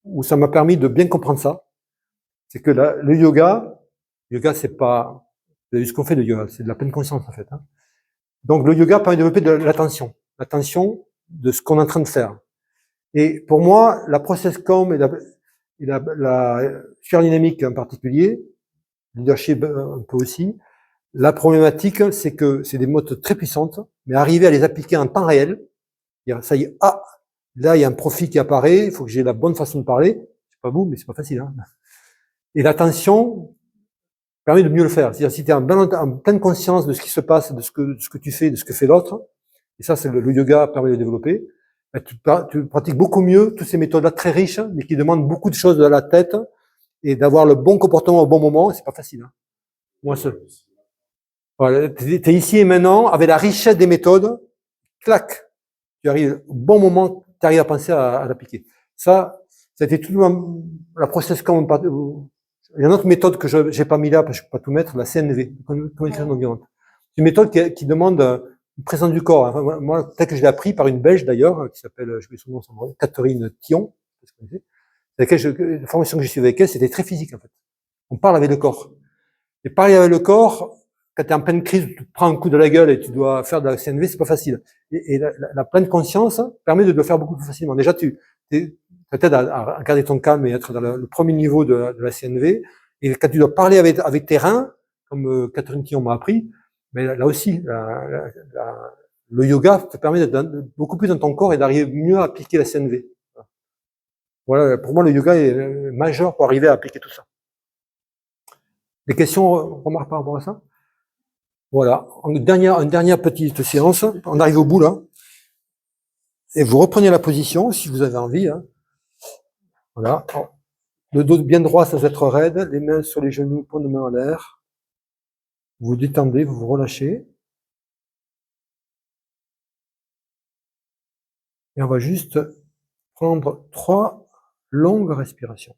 où ça m'a permis de bien comprendre ça. C'est que le yoga, c'est pas, vous avez vu ce qu'on fait, le yoga, c'est de la pleine conscience, en fait. Hein. Donc, le yoga permet de développer de l'attention de ce qu'on est en train de faire. Et pour moi, la process com et la sphère dynamique en particulier, leadership un peu aussi, la problématique, c'est que c'est des méthodes très puissantes, mais arriver à les appliquer en temps réel, ça y est, là, il y a un profil qui apparaît, il faut que j'ai la bonne façon de parler. C'est pas vous, mais c'est pas facile. Hein. Et l'attention permet de mieux le faire. C'est-à-dire, si tu es en pleine conscience de ce qui se passe, de ce que tu fais, de ce que fait l'autre, et ça, c'est le yoga permet de développer, ben, tu pratiques beaucoup mieux toutes ces méthodes-là très riches, mais qui demandent beaucoup de choses de la tête, et d'avoir le bon comportement au bon moment, c'est pas facile. Hein. Moi, voilà, t'es ici et maintenant, avec la richesse des méthodes, clac, tu arrives au bon moment, tu arrives à penser à l'appliquer. Ça a été tout la process comme il y a une autre méthode que je n'ai pas mis là, parce que je peux pas tout mettre, la CNV, communication non violente. C'est une méthode qui demande une présence du corps. Enfin, moi, peut-être que je l'ai appris par une Belge d'ailleurs, qui s'appelle, je vais son nom, Catherine Thion, la formation que j'ai suivie avec elle, c'était très physique en fait. On parle avec le corps. Et parler avec le corps, quand tu es en pleine crise, tu te prends un coup de la gueule et tu dois faire de la CNV, c'est pas facile. Et la pleine conscience permet de le faire beaucoup plus facilement. Déjà, tu peut-être à garder ton calme et être dans le premier niveau de la CNV. Et quand tu dois parler avec tes reins, comme Catherine Thion m'a appris, mais là aussi, le yoga te permet d'être beaucoup plus dans ton corps et d'arriver mieux à appliquer la CNV. Voilà, pour moi, le yoga est majeur pour arriver à appliquer tout ça. Des questions, remarques par rapport à ça? Voilà, une dernière petite séance. On arrive au bout là. Et vous reprenez la position si vous avez envie. Hein. Voilà. Le dos bien droit sans être raide, les mains sur les genoux, paume de main en l'air. Vous vous détendez, vous vous relâchez. Et on va juste prendre 3 longues respirations.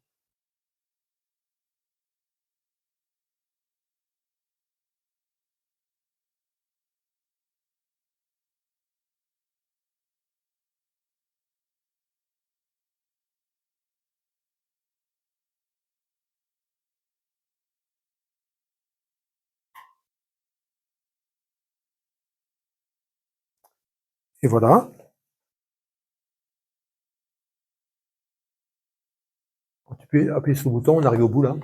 Et voilà. Tu peux appuyer sur le bouton, on arrive au bout là.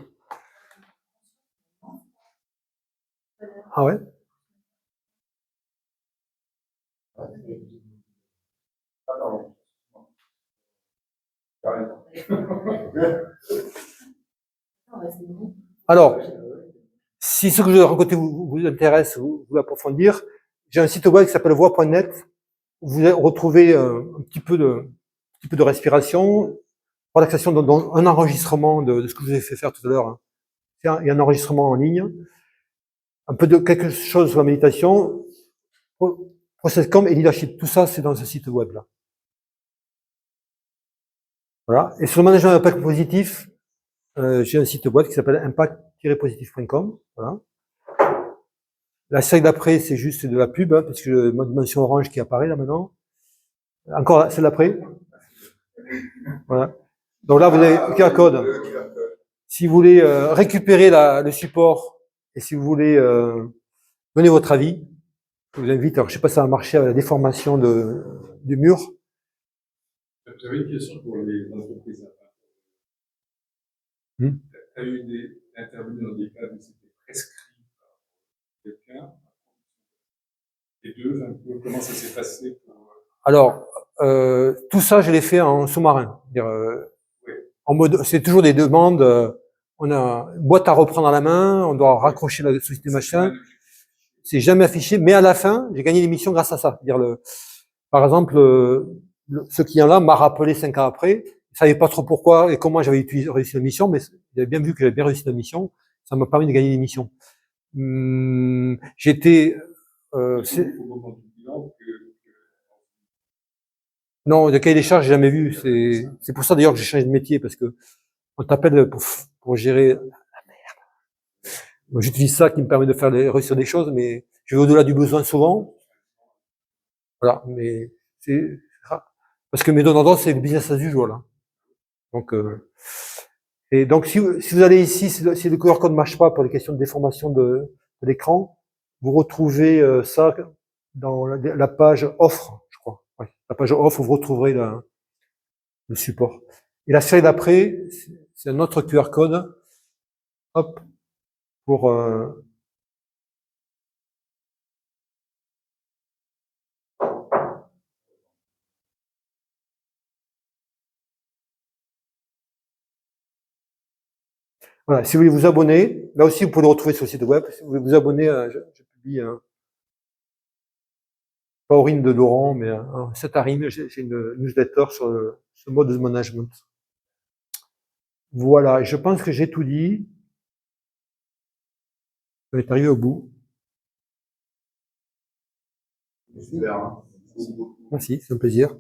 Ah ouais? Alors, si ce que je vais raconter vous intéresse, vous approfondir, j'ai un site web qui s'appelle voix.net. Vous retrouvez un petit peu de respiration, relaxation, dans un enregistrement de ce que je vous ai fait faire tout à l'heure. Hein. Il y a un enregistrement en ligne, un peu de quelque chose sur la méditation, process.com et leadership. Tout ça, c'est dans ce site web là. Voilà. Et sur le management d'impact positif, j'ai un site web qui s'appelle impact positif.com. Voilà. La série d'après, c'est juste de la pub, hein, parce que ma dimension orange qui apparaît là maintenant. Encore celle d'après. Voilà. Donc là, vous avez le QR code. Si vous voulez récupérer le support et si vous voulez donner votre avis, je vous invite. Alors, je ne sais pas si ça a marché avec la déformation du mur. J'avais une question pour les entreprises. Tu as eu intervenu dans des cas où c'était prescrit par quelqu'un. Et deux, un peu, comment ça s'est passé Alors, tout ça, je l'ai fait en sous-marin. En mode, c'est toujours des demandes. On a une boîte à reprendre à la main, on doit raccrocher la société machin. C'est jamais affiché, mais à la fin, j'ai gagné l'émission grâce à ça. Par exemple, ce client-là m'a rappelé 5 ans après. Il savait pas trop pourquoi et comment j'avais réussi la mission, mais il avait bien vu que j'avais bien réussi la mission. Ça m'a permis de gagner l'émission. J'étais non, le cahier des charges, j'ai jamais vu. C'est pour ça d'ailleurs que j'ai changé de métier, parce que on t'appelle pour gérer la merde. J'utilise ça qui me permet de faire réussir des choses, mais je vais au-delà du besoin souvent. Voilà, mais c'est parce que mes donnants, c'est le business as usual. Hein. Donc, et donc si vous allez ici, si le QR code ne marche pas pour les questions de déformation de l'écran, vous retrouvez ça dans la page offre, je crois. Ouais, la page offre où vous retrouverez le support. Et la série d'après, c'est un autre QR code. Hop, pour voilà, si vous voulez vous abonner, là aussi vous pouvez le retrouver sur le site web. Si vous voulez vous abonner, je publie pas Aurine de Laurent, mais cet Arim, j'ai une newsletter sur ce mode de management. Voilà, je pense que j'ai tout dit. On est arrivé au bout. Super. Merci, c'est un plaisir.